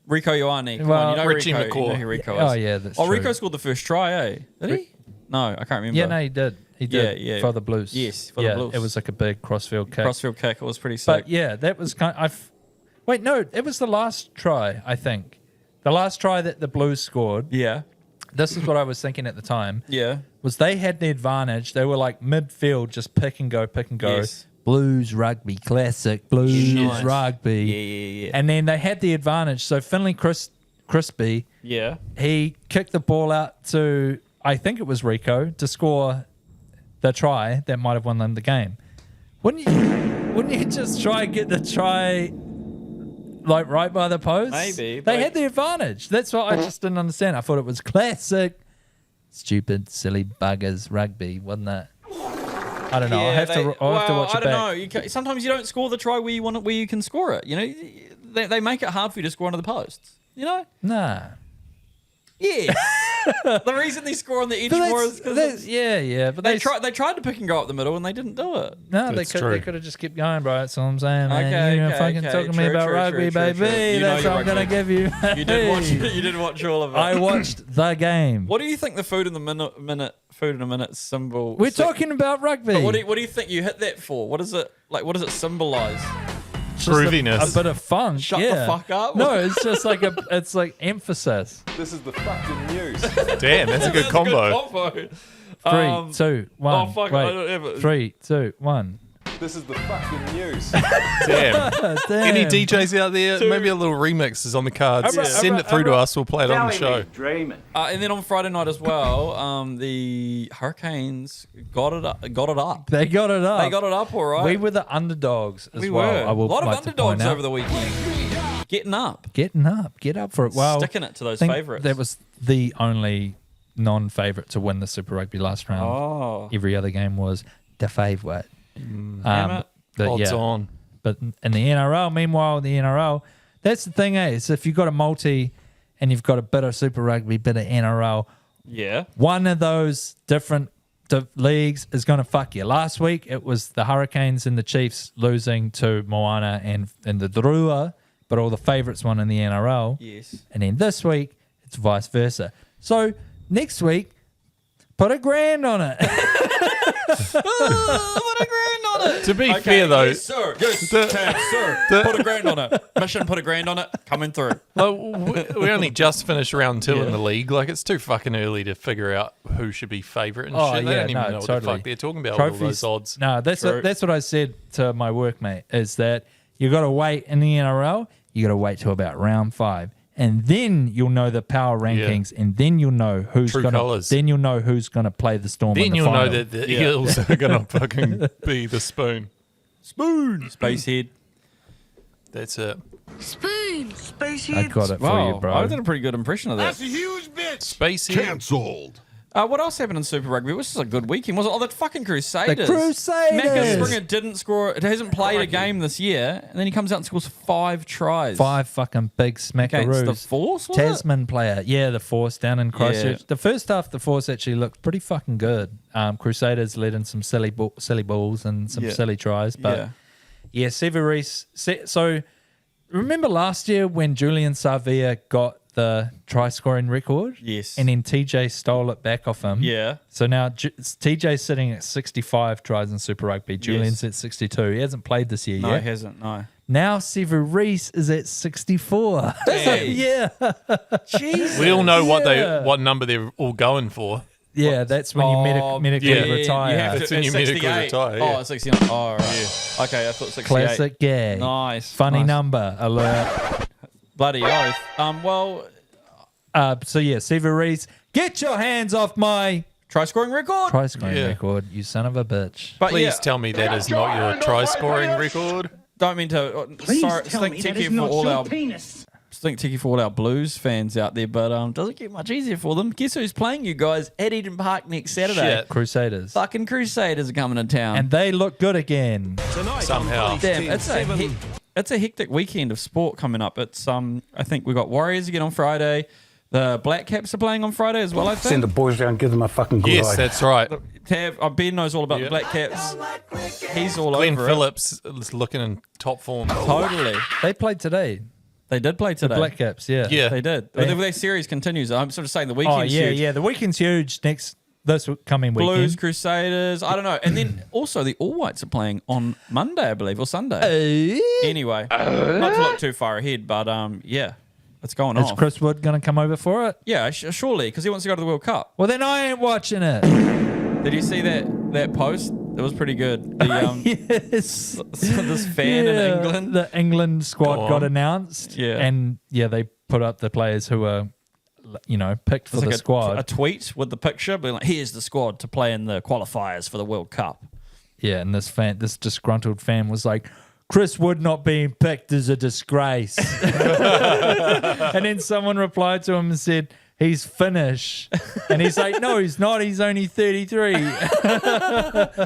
Rico Ioane. Come Well, on, you know Richie Rico. McCaw. You know who Rico is. Oh yeah, that's Oh, true. Rico scored the first try, eh? Did he? No, I can't remember. Yeah, no, he did. He did. Yeah. For the Blues. Yes, for the Yeah, Blues. It was like a big crossfield kick. Crossfield kick. It was pretty sick. But yeah, that was kind. Wait, no, it was the last try. I think the last try that the Blues scored. yeah. This is what I was thinking at the time. Yeah. Was they had the advantage. They were like midfield, just pick and go. Yes. Blues rugby, classic Blues Nice. rugby. Yeah. And then they had the advantage. So Finley Crispy, Yeah. he kicked the ball out to, I think it was Rico, to score the try that might have won them the game. Wouldn't you just try and get the try like right by the post? Maybe, They but- had the advantage. That's what I just didn't understand. I thought it was classic, stupid, silly buggers rugby, wasn't it? I don't know. I'll have to watch it I don't back. know. Sometimes you don't score the try where you want it, where you can score it. You know, they make it hard for you to score under the posts. You know? Nah. Yes. The reason they score on the edge But more is because but they tried to pick and go up the middle and they didn't do it. No, That's they true. could have just kept going, bro. That's all I'm saying, man. Okay, You're okay, fucking okay. talking to me True, about true, rugby, true, baby. true. You know That's your what I'm gonna rugby. give you. You did watch all of it. I watched the game. What do you think the food in a minute symbol? We're talking about rugby. But what do you think you hit that for? What is it like? What does it symbolize? It's just Grooviness. a bit of fun. Shut the fuck up. No, it's just like it's like emphasis. This is the fucking news. Damn, that's a good combo. Three, two, one. oh, fuck, Wait. I don't have it. 3, 2, 1. This is the fucking news. Damn. Damn. Any DJs out there? Maybe a little remix is on the cards. Send it through to us. We'll play it on the show. And then on Friday night as well, the Hurricanes got it up. They got it up. They got it up, all right. We were the underdogs as We well. were. I will A lot of like to point underdogs out. over the weekend. Getting up. Getting up. Get up for it. Well, Sticking it to those I think favourites. That was the only non-favourite to win the Super Rugby last round. Oh. Every other game was the favourite. Damn it. Odds on. But in the NRL, meanwhile, the NRL, that's the thing, is if you've got a multi and you've got a bit of Super Rugby, bit of NRL, Yeah. one of those different leagues is going to fuck you. Last week, it was the Hurricanes and the Chiefs losing to Moana and the Drua, but all the favourites won in the NRL. Yes. And then this week, it's vice versa. So next week, put $1,000 on it. Put $1,000 on it. To be fair, though, Yes, sir. Yes, sir. Put $1,000 on it. Mission, put $1,000 on it. Coming through. we only just finished round 2 in the league. Like, it's too fucking early to figure out who should be favourite and shit. They don't even know what the fuck they're talking about with all those odds. No, that's what I said to my workmate, is that you got to wait in the NRL. You got to wait till about round 5. And then you'll know the power rankings, and then you'll know who's True gonna. colours. Then you'll know who's gonna play the Storm. Then in the you'll final. know that the Eels are going to fucking be the spoon. Spacehead. That's it. I got it for you, bro. I did a pretty good impression of that. Space here. Cancelled. What else happened in Super Rugby? This was a good weekend, wasn't it? Oh, the fucking Crusaders. The Crusaders. Macca Springer didn't score. It hasn't played a game this year, and then he comes out and scores 5 tries. 5 fucking big against smackaroos. the Force, was it? Tasman player. Yeah, the Force down in Christchurch. Yeah. The first half, the Force actually looked pretty fucking good. Crusaders led in some silly balls and some silly tries. But yeah, Severis. So remember last year when Julian Savia got the try scoring record? Yes. And then TJ stole it back off him. Yeah. So now TJ's sitting at 65 tries in Super Rugby. Julian's at 62. He hasn't played this year No, yet. he hasn't. No. Now Severis is at 64. Hey. Yeah. Jesus. We all know what number they're all going for. Yeah, that's when you medically retire. You have to, That's when you at medically 68. retire, Oh, yeah. it's 69. Oh, right. Yeah. Okay, I thought 68. Classic gag. Nice. Funny nice. number alert. Bloody oath. Well, So yeah, Severis, get your hands off my try scoring record. try scoring Yeah. record, you son of a bitch. But Please yeah, tell me that is not your try scoring record. don't mean to. Stink Tiki for all our. Stink Tiki for all our Blues fans out there, but doesn't get much easier for them. Guess who's playing you guys at Eden Park next Saturday? Shit. Crusaders. Fucking Crusaders are coming to town. And they look good again. Somehow. Damn, it's a hectic weekend of sport coming up. It's I think we got Warriors again on Friday. The Black Caps are playing on Friday as well, I think. Send the boys down, give them a fucking good Yes, eye. that's right. Ben knows all about the Yeah. Black Caps. He's all Glenn over Phillips is looking in top form. it. Totally. They played today. They did play today. Black Caps, yeah. Yeah. They did. Their series continues. I'm sort of saying the Oh, weekend's yeah, huge. yeah. The weekend's huge this coming weekend. Blues, Crusaders, I don't know. And then also the All Whites are playing on Monday, I believe, or Sunday. Anyway, not to look too far ahead, but yeah, it's going Is off. Chris Wood going to come over for it? Yeah, surely, because he wants to go to the World Cup. Well, then I ain't watching it. Did you see that post? It was pretty good. The, Yes. this fan in Yeah, England. The England squad Go got on. announced. Yeah. And yeah, they put up the players who were, picked for It's the like squad. a tweet with the picture, being like, "Here's the squad to play in the qualifiers for the World Cup." Yeah, and this disgruntled fan was like, Chris Wood not being picked is a disgrace. And then someone replied to him and said, he's Finnish. And he's like, no, he's not. He's only 33.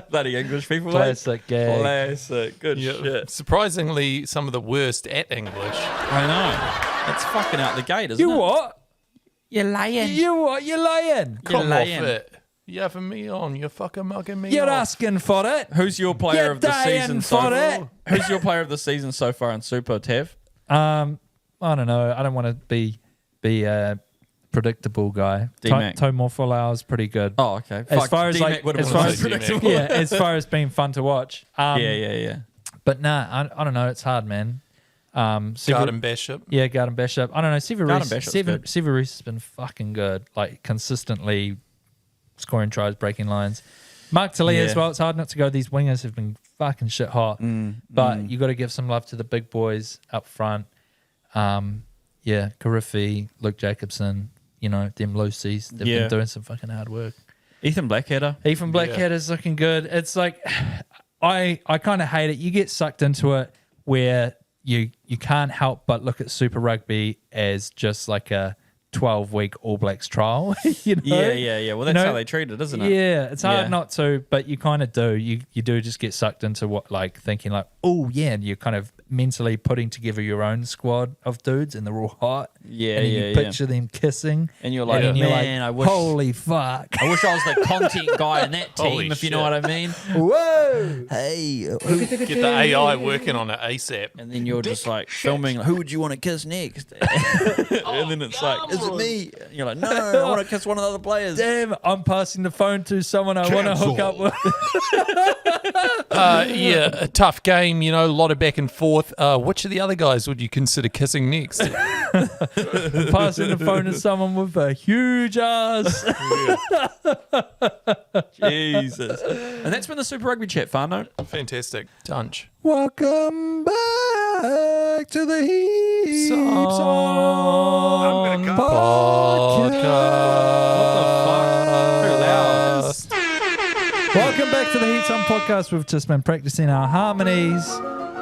Bloody English people. Classic gag. Classic. Good shit. Surprisingly, some of the worst at English. I know. It's fucking out the gate, isn't You it? what? You're lying. You what? You're lying. Come lying. off it. You having me on. You're fucking mugging me You're off. asking for it. Who's your player You're of the dying season for so it. far? Who's your player of the season so far in Super, Tev? I don't know. I don't want to be a predictable guy. D-Mac. Tomo Folau's pretty good. Oh, okay. As Fuck, far as D-Mac like, would've as been far the as most predictable. yeah, as far as being fun to watch. Yeah. But nah, I don't know. It's hard, man. Garden Bishop. Yeah, Garden Bishop. I don't know. Garden Bishop's good. Siva Reese has been fucking good. Like consistently scoring tries, breaking lines. Mark Talia as Yeah. well. It's hard not to go. These wingers have been fucking shit hot. But you got to give some love to the big boys up front. Yeah, Karifi, Luke Jacobson, them Lucy's. They've Yeah. been doing some fucking hard work. Ethan Blackadder. Ethan Blackhead is looking good. It's like I kind of hate it. You get sucked into it where you can't help but look at Super Rugby as just like a 12-week All Blacks trial. Yeah. Well, that's how they treat it, isn't it? Yeah, it's hard Yeah. not to, but you kind of do. You do just get sucked into what, like, thinking like, oh yeah, and you're kind of mentally putting together your own squad of dudes, and they're all hot. Yeah, and then yeah, you yeah. picture them kissing, And you're like, and you're man, like, I wish. holy fuck, I wish I was the content guy in that team, Holy if you shit. know what I mean. whoa. Hey, Get the AI working on it ASAP. and then you're just like filming, like, who would you want to kiss next? And then it's like, is it me? And you're like, no, I want to kiss one of the other players. Damn, I'm passing the phone to someone I want to hook up with. Yeah, a tough game, a lot of back and forth. Which of the other guys would you consider kissing next? Passing the phone to someone with a huge ass. Jesus. And that's been the Super Rugby chat, Farno. Fantastic. Dunch. Welcome back to the Heaps On Podcast. Welcome back to the Heaps On podcast. We've just been practicing our harmonies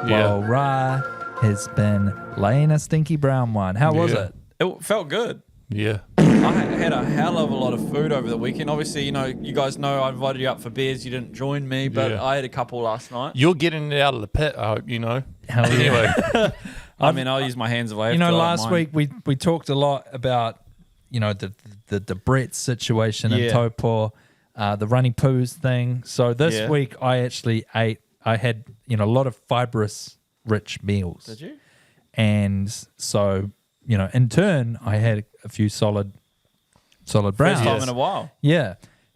while Ra has been laying a stinky brown one. How was Yeah. it? It felt good. Yeah. I had a hell of a lot of food over the weekend. Obviously, you guys know I invited you up for beers. You didn't join me, but Yeah. I had a couple last night. You're getting it out of the pit, I hope you know. Hell yeah. Anyway, I mean, I'll use my hands if I have to. I don't Last mind. week we talked a lot about, the Brett situation in Yeah. Taupo, the runny poos thing. So this Yeah. week I actually had, a lot of fibrous rich meals. Did you? And so, in turn, I had a few solid browns. First time in a while. Yeah.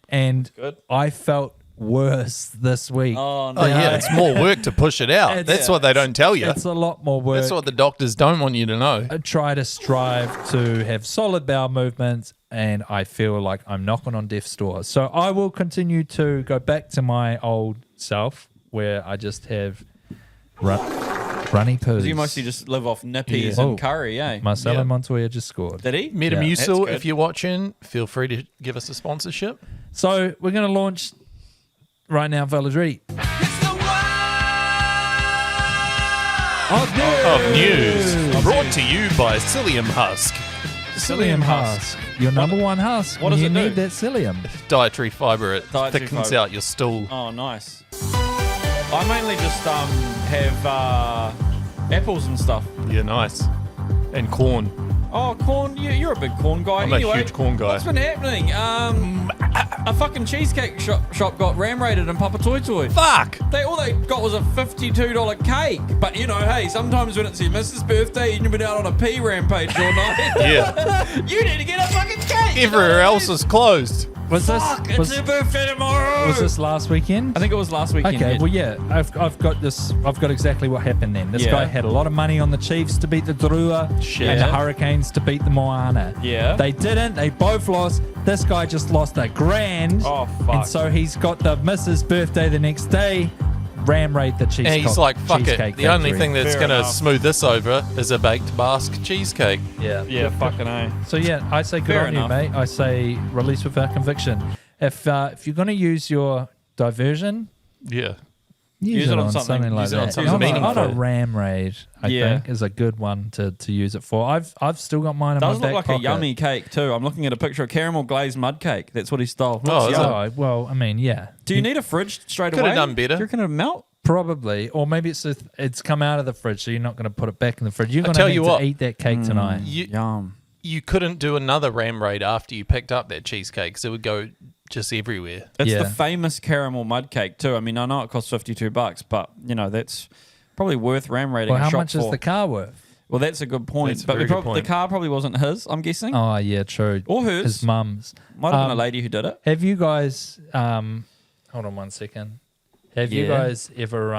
And Good. I felt worse this week. Oh, no. oh yeah, it's more work to push it out. It's- That's what they don't tell you. It's a lot more work. That's what the doctors don't want you to know. I try to strive to have solid bowel movements, and I feel like I'm knocking on death's door. So I will continue to go back to my old self where I just have runny poos. You mostly just live off nippies Yeah. and Oh. curry, eh? Marcelo Yeah. Montoya just scored. Did he? Metamucil, that's good. if you're watching, feel free to give us a sponsorship. So we're going to launch right now, Valedry. Of news brought to you by Psyllium Husk. Psyllium husk. Your number one husk. What does you it do? need that psyllium. Dietary fiber. It Dietary thickens fiber. out your stool. Oh, nice. I mainly just have apples and stuff. Yeah, nice. And corn. Oh, corn! You're a big corn guy. I'm anyway, a huge corn guy. What's been happening? A fucking cheesecake shop got ram raided in Papa Toi Toi. Fuck! All they got was a $52 cake. But hey, sometimes when it's your missus' birthday and you've been out on a pee rampage all night, Yeah. you need to get a fucking cake. Everywhere else is closed. Was this It's was, her birthday tomorrow. was this last weekend? I think it was last weekend. Okay, yeah. well, yeah, I've got this. I've got exactly what happened then. This Yeah. guy had a lot of money on the Chiefs to beat the Drua Shit. and the Hurricanes to beat the Moana. Yeah. They didn't. They both lost. This guy just lost $1,000. Oh, fuck. And so he's got the missus' birthday the next day. Ram raid the cheesecake. And he's like, fuck it. The only thing that's Fair going to enough. smooth this over is a baked Basque cheesecake. Yeah. Yeah, fucking A. So yeah, I say good Fair on enough. you, mate. I say release without conviction. If you're going to use your diversion, Yeah. Use it on something like use it on that. something On a meaningful. ram raid, I think, is a good one to use it for. I've still got mine in Does my look back like pocket. a yummy cake too. I'm looking at a picture of caramel glazed mud cake. That's what he stole. Oh, Looks is it? yum. Oh, well, I mean, yeah. Do you need a fridge straight Could away? have done better. Do you reckon it'll melt? Probably, or maybe it's come out of the fridge, so you're not going to put it back in the fridge. You're going tell to you need to what. eat that cake tonight. Yum. You couldn't do another ram raid after you picked up that cheesecake, because it would go just everywhere. It's Yeah. the famous caramel mud cake too. I mean, I know it costs $52, but you know that's probably worth ram raiding Well, a how shop much for. is the car worth? Well, that's a good point. That's a But very good point. the car probably wasn't his. I'm guessing. Oh, yeah, true. Or hers. His mum's. Might have been a lady who did it. Have you guys? Hold on one second. Have you Yeah. guys ever?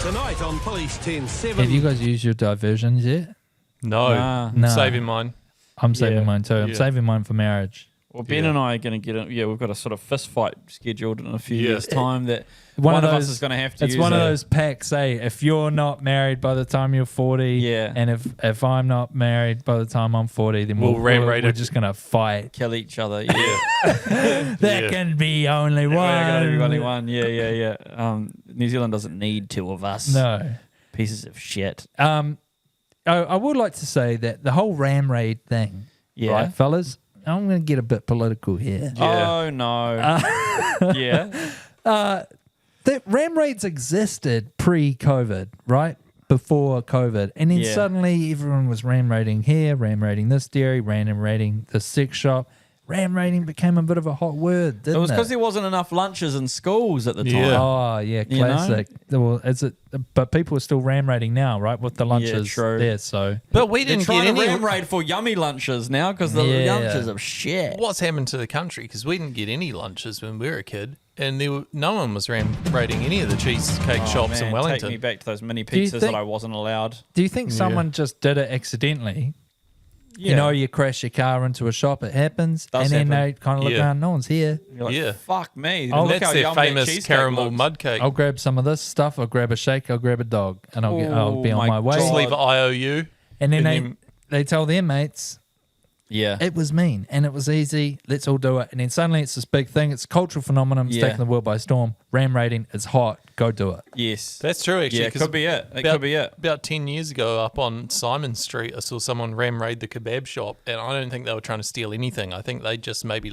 Tonight on Police 10-7. Have you guys used your diversions yet? No, Nah. I'm Nah. saving mine. I'm saving Yeah. mine too. I'm Yeah. saving mine for marriage. Well, Ben Yeah. and I are going to get it. Yeah, we've got a sort of fist fight scheduled in a few Yeah. years' time. That One one of of us those- is going to have to. It's use one of it. those packs. Say, if you're not married by the time you're 40, Yeah. and if I'm not married by the time I'm 40, then We'll ram raid we're it. just gonna fight. Kill each other. Yeah, Yeah. There Yeah. can be only one. We're gonna be only one. Yeah. New Zealand doesn't need two of us. No. Pieces of shit. I would like to say that the whole ram raid thing, Yeah. right, fellas? I'm going to get a bit political here. Yeah. Oh no. Yeah. The ram raids existed pre-COVID, right? Before COVID. And then Yeah. suddenly everyone was ram raiding here, ram raiding this dairy, ram raiding the sex shop. Ram raiding became a bit of a hot word, didn't It was it? because there wasn't enough lunches in schools at the time. Yeah. Oh, yeah, You know? classic. Well, but people are still ram raiding now, right? With the lunches true. there, so... But we They're didn't trying get to any. ram raid for yummy lunches now because the Yeah. lunches are shit. What's happened to the country? Because we didn't get any lunches when we were a kid, and no one was ram raiding any of the cheesecake shops Man, in Wellington. Take me back to those mini you pizzas think- that I wasn't allowed. Do you think someone just did it accidentally? Yeah. You know, you crash your car into a shop, it happens, Does and then happen. they kind of look Yeah. around, no one's here. You're like, Yeah. fuck me. Oh, Look That's how their yum that famous cheesecake caramel looks. mud cake. I'll grab some of this stuff, I'll grab a shake, I'll grab a dog, and I'll be Oh on my my way. Just God. leave IOU. And then and they tell their mates, Yeah. it was mean and it was easy, let's all do it. And then suddenly it's this big thing, it's a cultural phenomenon, it's Yeah. taking the world by storm. Ram raiding, it's hot, go do it. Yes. That's true, actually. Yeah, it 'cause could be it. It about- could be it. About 10 years ago, up on Simon Street, I saw someone ram raid the kebab shop, and I don't think they were trying to steal anything. I think they just maybe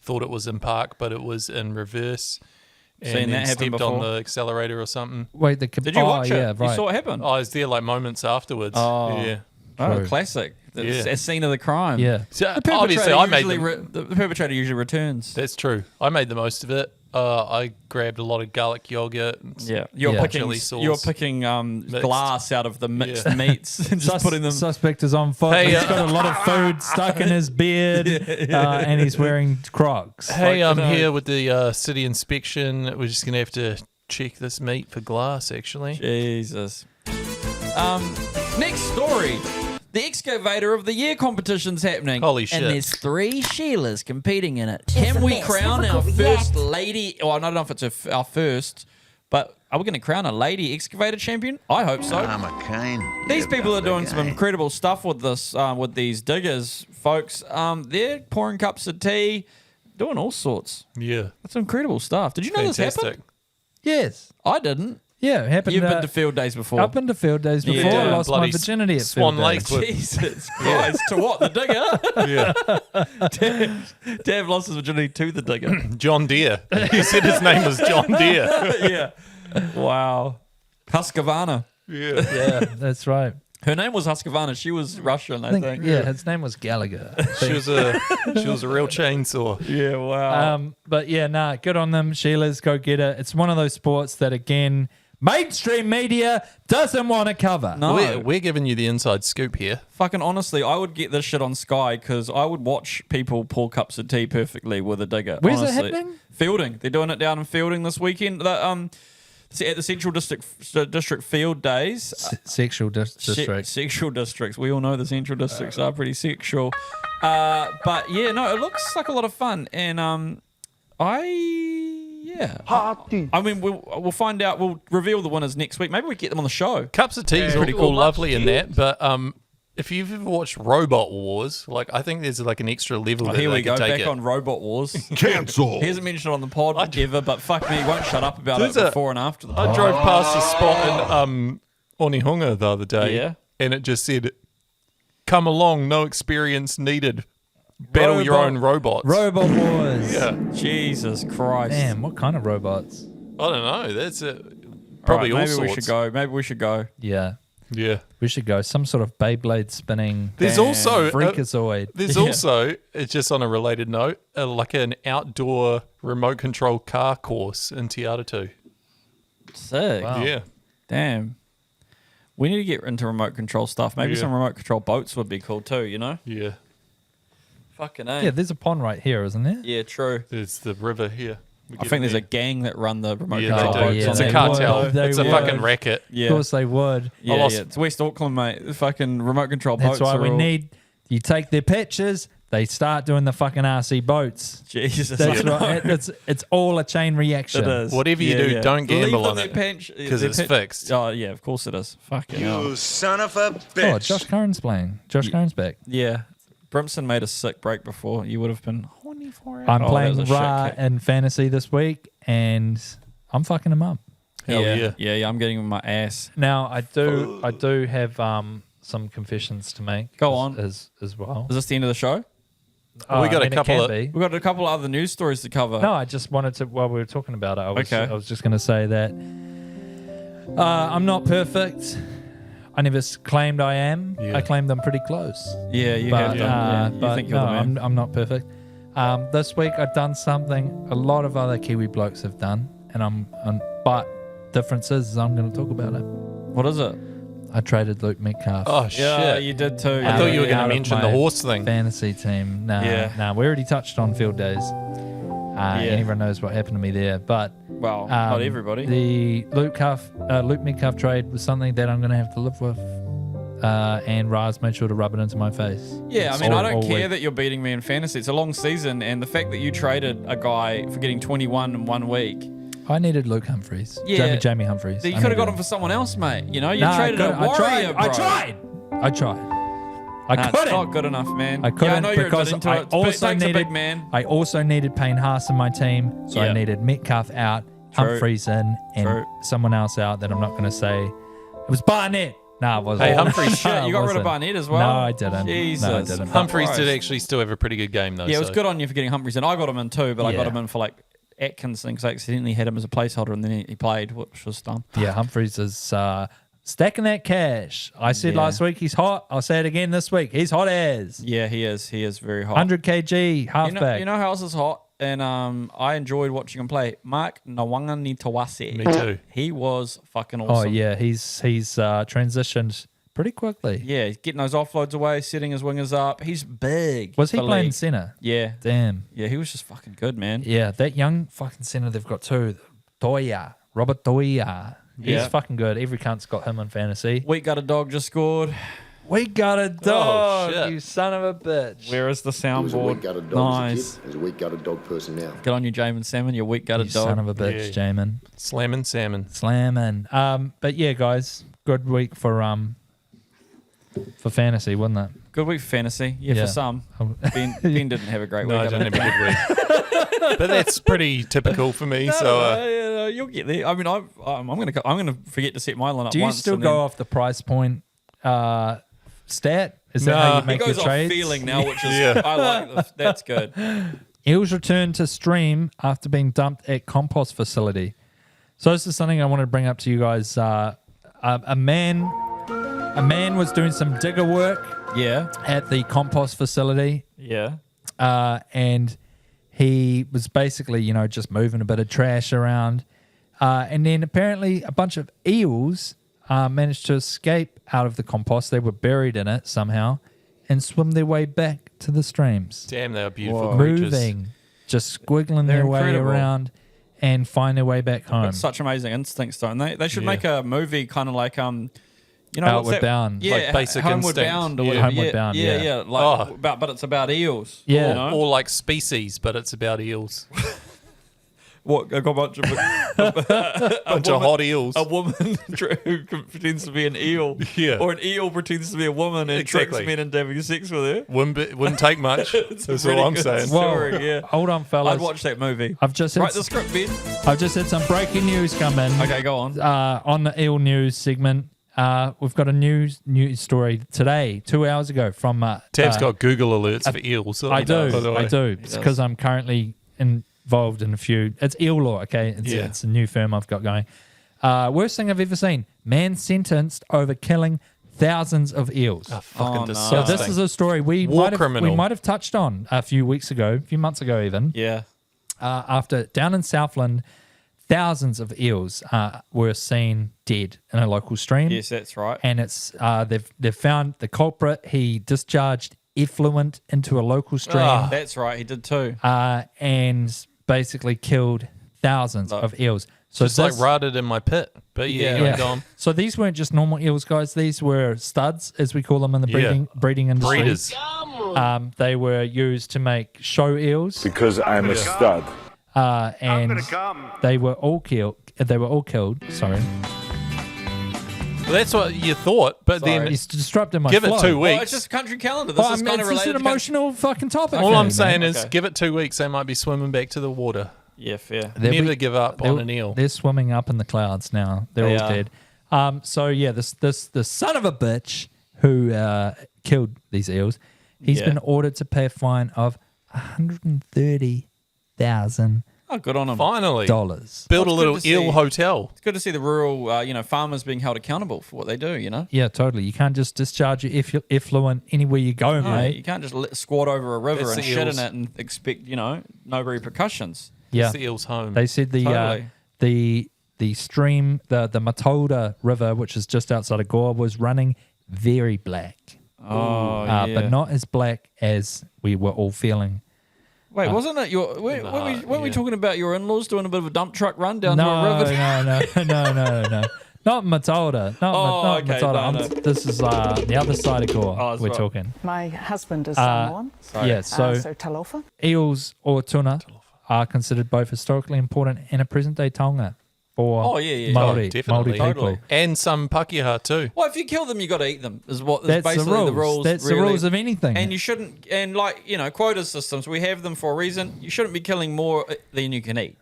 thought it was in park, but it was in reverse. And Seen that then happen stepped on before? the accelerator or something. Wait, Did you watch it? Yeah, right. You saw it happen? I was there like moments afterwards. Oh. Yeah. Oh, True. classic. It's Yeah. a scene of the crime. Yeah. So The obviously, perpetrator I made usually the, the perpetrator usually returns. That's true. I made the most of it. I grabbed a lot of garlic yogurt. And Yeah, you're Yeah. picking Chili sauce. you're picking glass out of the mixed Yeah. meats and just putting them. Suspect is on foot. Hey, He's got a lot of food stuck in his beard, and he's wearing Crocs. Hey, I'm Like, no. here with the city inspection. We're just going to have to check this meat for glass, actually. Jesus. Next story. The Excavator of the Year competition's happening. Holy shit. And there's 3 Sheilas competing in it. Can we crown our first lady? Well, I don't know if it's our first, but are we going to crown a lady excavator champion? I hope so. I'm a cane. These people are doing some incredible stuff with this, with these diggers, folks. They're pouring cups of tea, doing all sorts. Yeah. That's incredible stuff. Did you know this Fantastic. happened? Yes. I didn't. Yeah, it happened. You've been to field days before. I've been to field days before. Yeah. I lost my Bloody virginity at Swan field Lake days. with- Jesus Christ. To what? The digger? Yeah. Dave lost his virginity to the digger. John Deere. He said his name was John Deere. Yeah. Wow. Husqvarna. Yeah. Yeah, that's right. Her name was Husqvarna. She was Russian, I think. Yeah, his name was Gallagher. She was a real chainsaw. Yeah, wow. But yeah, nah, good on them. Sheila's go get it. It's one of those sports that, again, mainstream media doesn't want to cover. No. We're giving you the inside scoop here. Fucking honestly, I would get this shit on Sky because I would watch people pour cups of tea perfectly with a digger. Where's it honestly. happening? Fielding. They're doing it down in Fielding this weekend. At the Central District Field Days. Sexual district. Sexual districts. We all know the Central Districts are pretty sexual. But yeah, no, it looks like a lot of fun. And I mean, we'll find out. We'll reveal the winners next week. Maybe we get them on the show. Cups of tea is pretty Well, cool, lovely in that, but if you've ever watched Robot Wars, like I think there's like an extra level. Oh, that here they we go, could take back it. on Robot Wars. Cancel. He hasn't mentioned it on the pod ever, but fuck me, he won't shut up about it There's before and after the I pod. drove past a spot in Onihunga the other day, Yeah. and it just said, "Come along, no experience needed. Battle your own robots." Robot Wars. Yeah, Jesus Christ. Damn, what kind of robots? I don't know. That's it. All Probably right, all maybe sorts. we should go. Maybe we should go. Yeah. Yeah. We should go. Some sort of Beyblade spinning. There's also Freakazoid. There's also, it's just on a related note, like an outdoor remote control car course in Te Aratū. Sick. Wow. Yeah. Damn. We need to get into remote control stuff. Maybe Yeah. some remote control boats would be cool too, you know? Yeah. Fucking A. Yeah, there's a pond right here, isn't there? Yeah, true. There's the river here. We I get think there's there. a gang that run the remote Yeah, control they do. boats. yeah, It's on a they there. cartel. would. They It's a would. fucking racket. Yeah. Of course they would. Yeah, lost- yeah. It's West Auckland, mate. The fucking remote control That's boats why are we all- need. You take their pictures, they start doing the fucking RC boats. Jesus. That's I know. right. It's all a chain reaction. It is. Whatever you do, don't gamble on it, Because 'cause it's fixed. Oh, yeah, of course it is. Fucking hell. You son of a bitch. Oh, Josh Curran's playing. Josh Curran's back. Yeah. Brimson made a sick break before. You would have been horny for it. I'm Oh, that playing was a shit Ra kick. in fantasy this week, and I'm fucking him up. Hell yeah. Yeah, I'm getting him my ass. Now I do have some confessions to make. Go on. as well. Is this the end of the show? We got a it couple can of- be. We've got a couple of other news stories to cover. No, I just wanted to, while we were talking about it, Okay. I was just going to say that I'm not perfect. I never claimed I am. Yeah. I claimed I'm pretty close. Yeah, you But, have done. Yeah, you think you're no, the man. I'm not perfect. This week I've done something a lot of other Kiwi blokes have done, and but difference is I'm going to talk about it. What is it? I traded Luke Metcalf. Oh, Yeah, shit. you did too. I thought you were going out to of mention the my horse thing. fantasy team. Nah, Yeah. we already touched on field days. And everyone knows what happened to me there. But Well, not everybody. The Luke Metcalf trade was something that I'm going to have to live with. And Raz made sure to rub it into my face. Yeah, I mean, I don't All care week. that you're beating me in fantasy. It's a long season, and the fact that you traded a guy for getting 21 in 1 week, I needed Luke Humphreys. Yeah. Jamie Humphreys. you I could have needed got him for someone else, mate. You know, you Nah, traded a I warrior, tried. bro. I tried. I Nah, couldn't. It's not good enough, man. I couldn't yeah, I know you're a bit because into I it. But it also takes a needed big man. I also needed Payne Haas in my team, so Yeah. I needed Metcalf out, True. Humphreys in, and True. someone else out that I'm not going to say. It was Barnett. No, it wasn't. Hey, Humphreys- Shit, you got rid of Wasn't. Barnett as well? No, I didn't. Jesus. No, I didn't. Humphreys did Christ. actually still have a pretty good game, though. Yeah, it was so- good on you for getting Humphreys in. I got him in too, but I got Yeah. him in for like Atkinson because I accidentally had him as a placeholder and then he played, which was dumb. Yeah, Humphreys is stacking that cash. I said Yeah. last week he's hot. I'll say it again this week. He's hot as Yeah, he is. He is very hot. 100 kg halfback. You know how else is hot? And I enjoyed watching him play. Mark Nawanga-Nitawase. Me too. He was fucking awesome. Oh yeah, he's transitioned pretty quickly. Yeah, he's getting those offloads away, setting his wingers up. He's big. Was he for playing league. center? Yeah. Damn. Yeah, he was just fucking good, man. Yeah, that young fucking center they've got too. Robert Toya. He's Yeah. fucking good. Every cunt's got him in fantasy. Week got a dog just scored. We got a dog, shit. you son of a bitch. Where is the He was a weak soundboard? gutted dog Nice. as a kid. He was a weak gutted dog person now. Good on you, Jamin Salmon. Your week got a You dog. son of a bitch, Jamin. Slamming salmon. Slamming. But yeah, guys, good week for fantasy, wasn't it? Good week for fantasy. Yeah, Yeah. for some. Ben didn't have a great No, I week. didn't have a good week. But that's pretty typical for me. So You'll get there. I mean, I'm gonna forget to set my line up. Do you once still and go then- off the price point stat? Is that No. how you He make He your goes off trades? feeling now, which is Yeah. I like. That's good. Eels returned to stream after being dumped at compost facility. So this is something I wanted to bring up to you guys. A man was doing some digger work Yeah, at the compost facility, yeah. and he was basically, just moving a bit of trash around. And then apparently a bunch of eels managed to escape out of the compost. They were buried in it somehow and swim their way back to the streams. damn, they are beautiful Whoa. creatures. Moving, just squiggling They're their way incredible. around and find their way back home. Got such amazing instincts, don't they? They should Yeah. make a movie kind of like what's Outward that? Bound. Yeah, Like Basic Homeward Instinct. Bound or Yeah. whatever. Homeward Bound, yeah. Like Oh. but it's about eels. Yeah. you know? Or like Species, but it's about eels. What? I got a bunch of Bunch of hot eels. A woman who pretends to be an eel, Yeah. or an eel pretends to be a woman and Exactly. tricks men into having sex with her. Wouldn't take much. It's a That's really all I'm good saying. story, yeah. Hold on, fellas. I'd watch that movie. I've just Write had, the script, Ben. I've just had some breaking news come in. Okay, go on. On the eel news segment, we've got a news story today, 2 hours ago from. Tav's got Google alerts for eels. I do. by the way. I do. It's because I'm currently involved in a few. It's Eel Law, okay? It's a new firm I've got going. Worst thing I've ever seen. Man sentenced over killing thousands of eels. Fucking no. disgusting. So this is a story we criminal. might have touched on a few months ago even. Yeah. After down in Southland, thousands of eels were seen dead in a local stream. Yes, that's right. And it's they've found the culprit. He discharged effluent into a local stream That's right. He did too. and basically killed thousands of eels. So Just like rotted in my pit. But yeah, go on. So these weren't just normal eels, guys. These were studs, as we call them in the breeding industry. Breeders. They were used to make show eels, Because I'm a stud. and they were all killed. Sorry, Well, that's what you thought, but then he's disrupting my give flow. it 2 Well, weeks. it's just a country calendar. This is kind of it's just related. an emotional fucking topic. All for I'm me, saying man. is Okay. give it 2 weeks. They might be swimming back to the water. Yeah, fair. Never give up on an eel. They're swimming up in the clouds now. They're They all are. dead. So yeah, this son of a bitch who killed these eels, he's Yeah. been ordered to pay a fine of $130,000. Oh, good on him. Finally. Build Build a Well, it's little good to eel see. hotel. It's good to see the rural, farmers being held accountable for what they do. Yeah, totally. You can't just discharge your effluent anywhere you go, No, mate. you can't just squat over a river That's and the shit in eels. it and expect, no repercussions. Yeah, It's the eel's home. they said Totally. the stream, the Matolda River, which is just outside of Gore, was running very black. Oh, But not as black as we were all feeling. Wait, wasn't it your? Weren't we talking about your in-laws doing a bit of a dump truck run down No, to a river? no. Not Matolda. Not okay, Matolda. no. This is the other side of Gore that's we're right. talking. My husband is Samoan, Yeah, so so talofa. eels or tuna are considered both historically important and a present-day taonga for Oh, yeah. Māori, Oh, definitely. Māori people. Totally. And some Pakeha too. Well, if you kill them, you got to eat them. Is That's basically the rules. That's really. the rules of anything. And you shouldn't. And quota systems, we have them for a reason. You shouldn't be killing more than you can eat.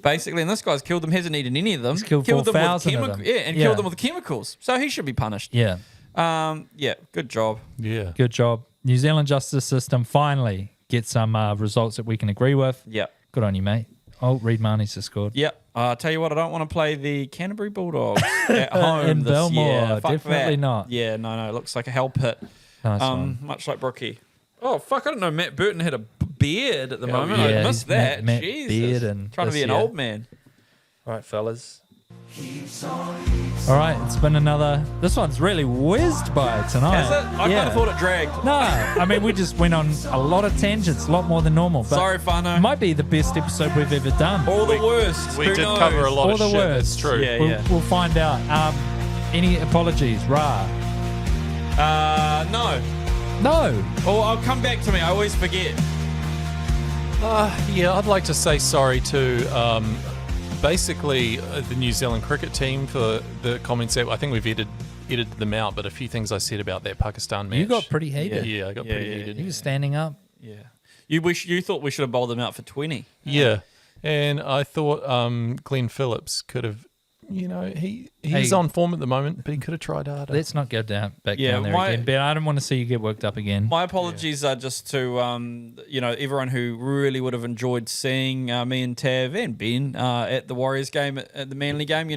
Basically, and this guy's killed them, hasn't eaten any of them. He's killed them with 4,000 of them. Yeah, and Yeah. killed them with chemicals. So he should be punished. yeah, Yeah, good job. Yeah. good job. New Zealand justice system finally gets some results that we can agree with. Yeah. Good on you, mate. Oh, Reed Marnie's just scored. Yeah. Tell you what, I don't want to play the Canterbury Bulldogs at home In this Belmore, year. Fuck definitely that. not. Yeah, no. It looks like a hell pit. Nice one. Much like Brookie. Oh, fuck. I didn't know Matt Burton had a beard at the moment. yeah, I he's missed that. Matt Jesus. Beard and Trying to be this an year. old man. All right, fellas. All right, it's been another. This one's really whizzed by tonight. Is it? I kind of thought it dragged. No, I mean we just went on a lot of tangents, a lot more than normal. But Sorry, Fano. it might be the best episode we've ever done. All the worst. We Who did knows? cover a lot All of the shit. worst. It's true. Yeah. We'll find out. Any apologies, Ra? No. No. Oh, I'll come back to me. I always forget. Yeah, I'd like to say sorry to basically the New Zealand cricket team for the comments that I think we've edited them out, but a few things I said about that Pakistan match. You got pretty heated. Yeah, I got pretty yeah. heated. He was standing up. Yeah. You thought we should have bowled them out for 20. Yeah, and I thought Glenn Phillips could have, he's Hey. on form at the moment, but he could have tried harder. Let's not go back Yeah, down there again. Ben, I don't want to see you get worked up again. My apologies are just to everyone who really would have enjoyed seeing me and Tav and Ben at the Warriors game, at the Manly game.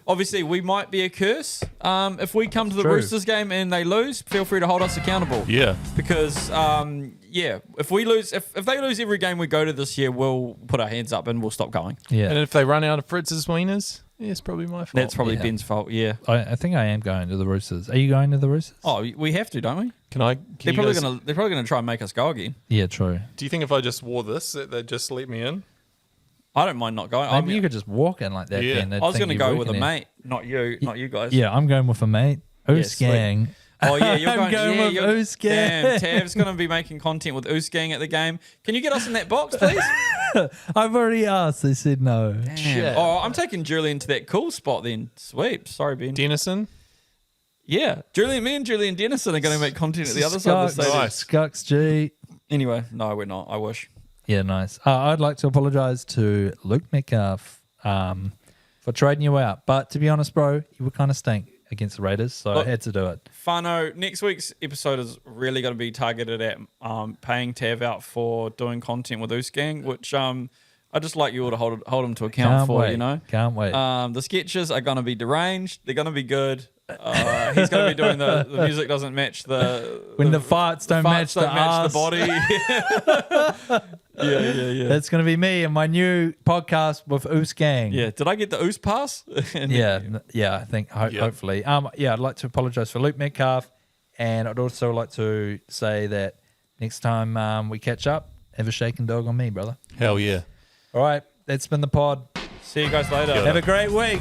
Obviously we might be a curse if we come to the True. Roosters game and they lose. Feel free to hold us accountable. Yeah. Because if we lose, if they lose every game we go to this year, we'll put our hands up and we'll stop going. Yeah. And if they run out of Fritz's wieners, it's probably my fault. That's probably Yeah. Ben's fault. Yeah. I think I am going to the Roosters. Are you going to the Roosters? Oh, we have to, don't we? They're They're probably gonna try and make us go again. Yeah, true. Do you think if I just wore this, that they'd just let me in? I don't mind not going. Maybe you could just walk in like that. Yeah. Ben. I was going to go with a mate, not you guys. Yeah, I'm going with a mate. Oos sweet. gang. Oh yeah, you're I'm going with Oos gang. Damn, Tav's going to be making content with Oos gang at the game. Can you get us in that box, please? I've already asked. They said no. Damn. Oh, I'm taking Julian to that cool spot then. Sweet. Sorry, Ben. Denison? Yeah. Me and Julian Dennison are going to make content at the other side of the stadium. Nice. Scucks G. Anyway, no, we're not. I wish. Yeah, nice. I'd like to apologise to Luke Metcalf for trading you out. But to be honest, bro, you were kind of stink against the Raiders, so I had to do it. Fano, next week's episode is really going to be targeted at paying Tav out for doing content with Oosgang, which I just like you all to hold him to account Can't for, wait. you know? Can't wait. The sketches are going to be deranged. They're going to be good. He's going to be doing the music doesn't match the... When the farts don't match the ass. body. yeah. That's going to be me and my new podcast with Oosgang. Yeah. Did I get the Oos pass? Yeah, I think hopefully. I'd like to apologise for Luke Metcalf, and I'd also like to say that next time we catch up, have a shaking dog on me, brother. Hell yeah. All right, that's been the pod. See you guys later. Have a great week.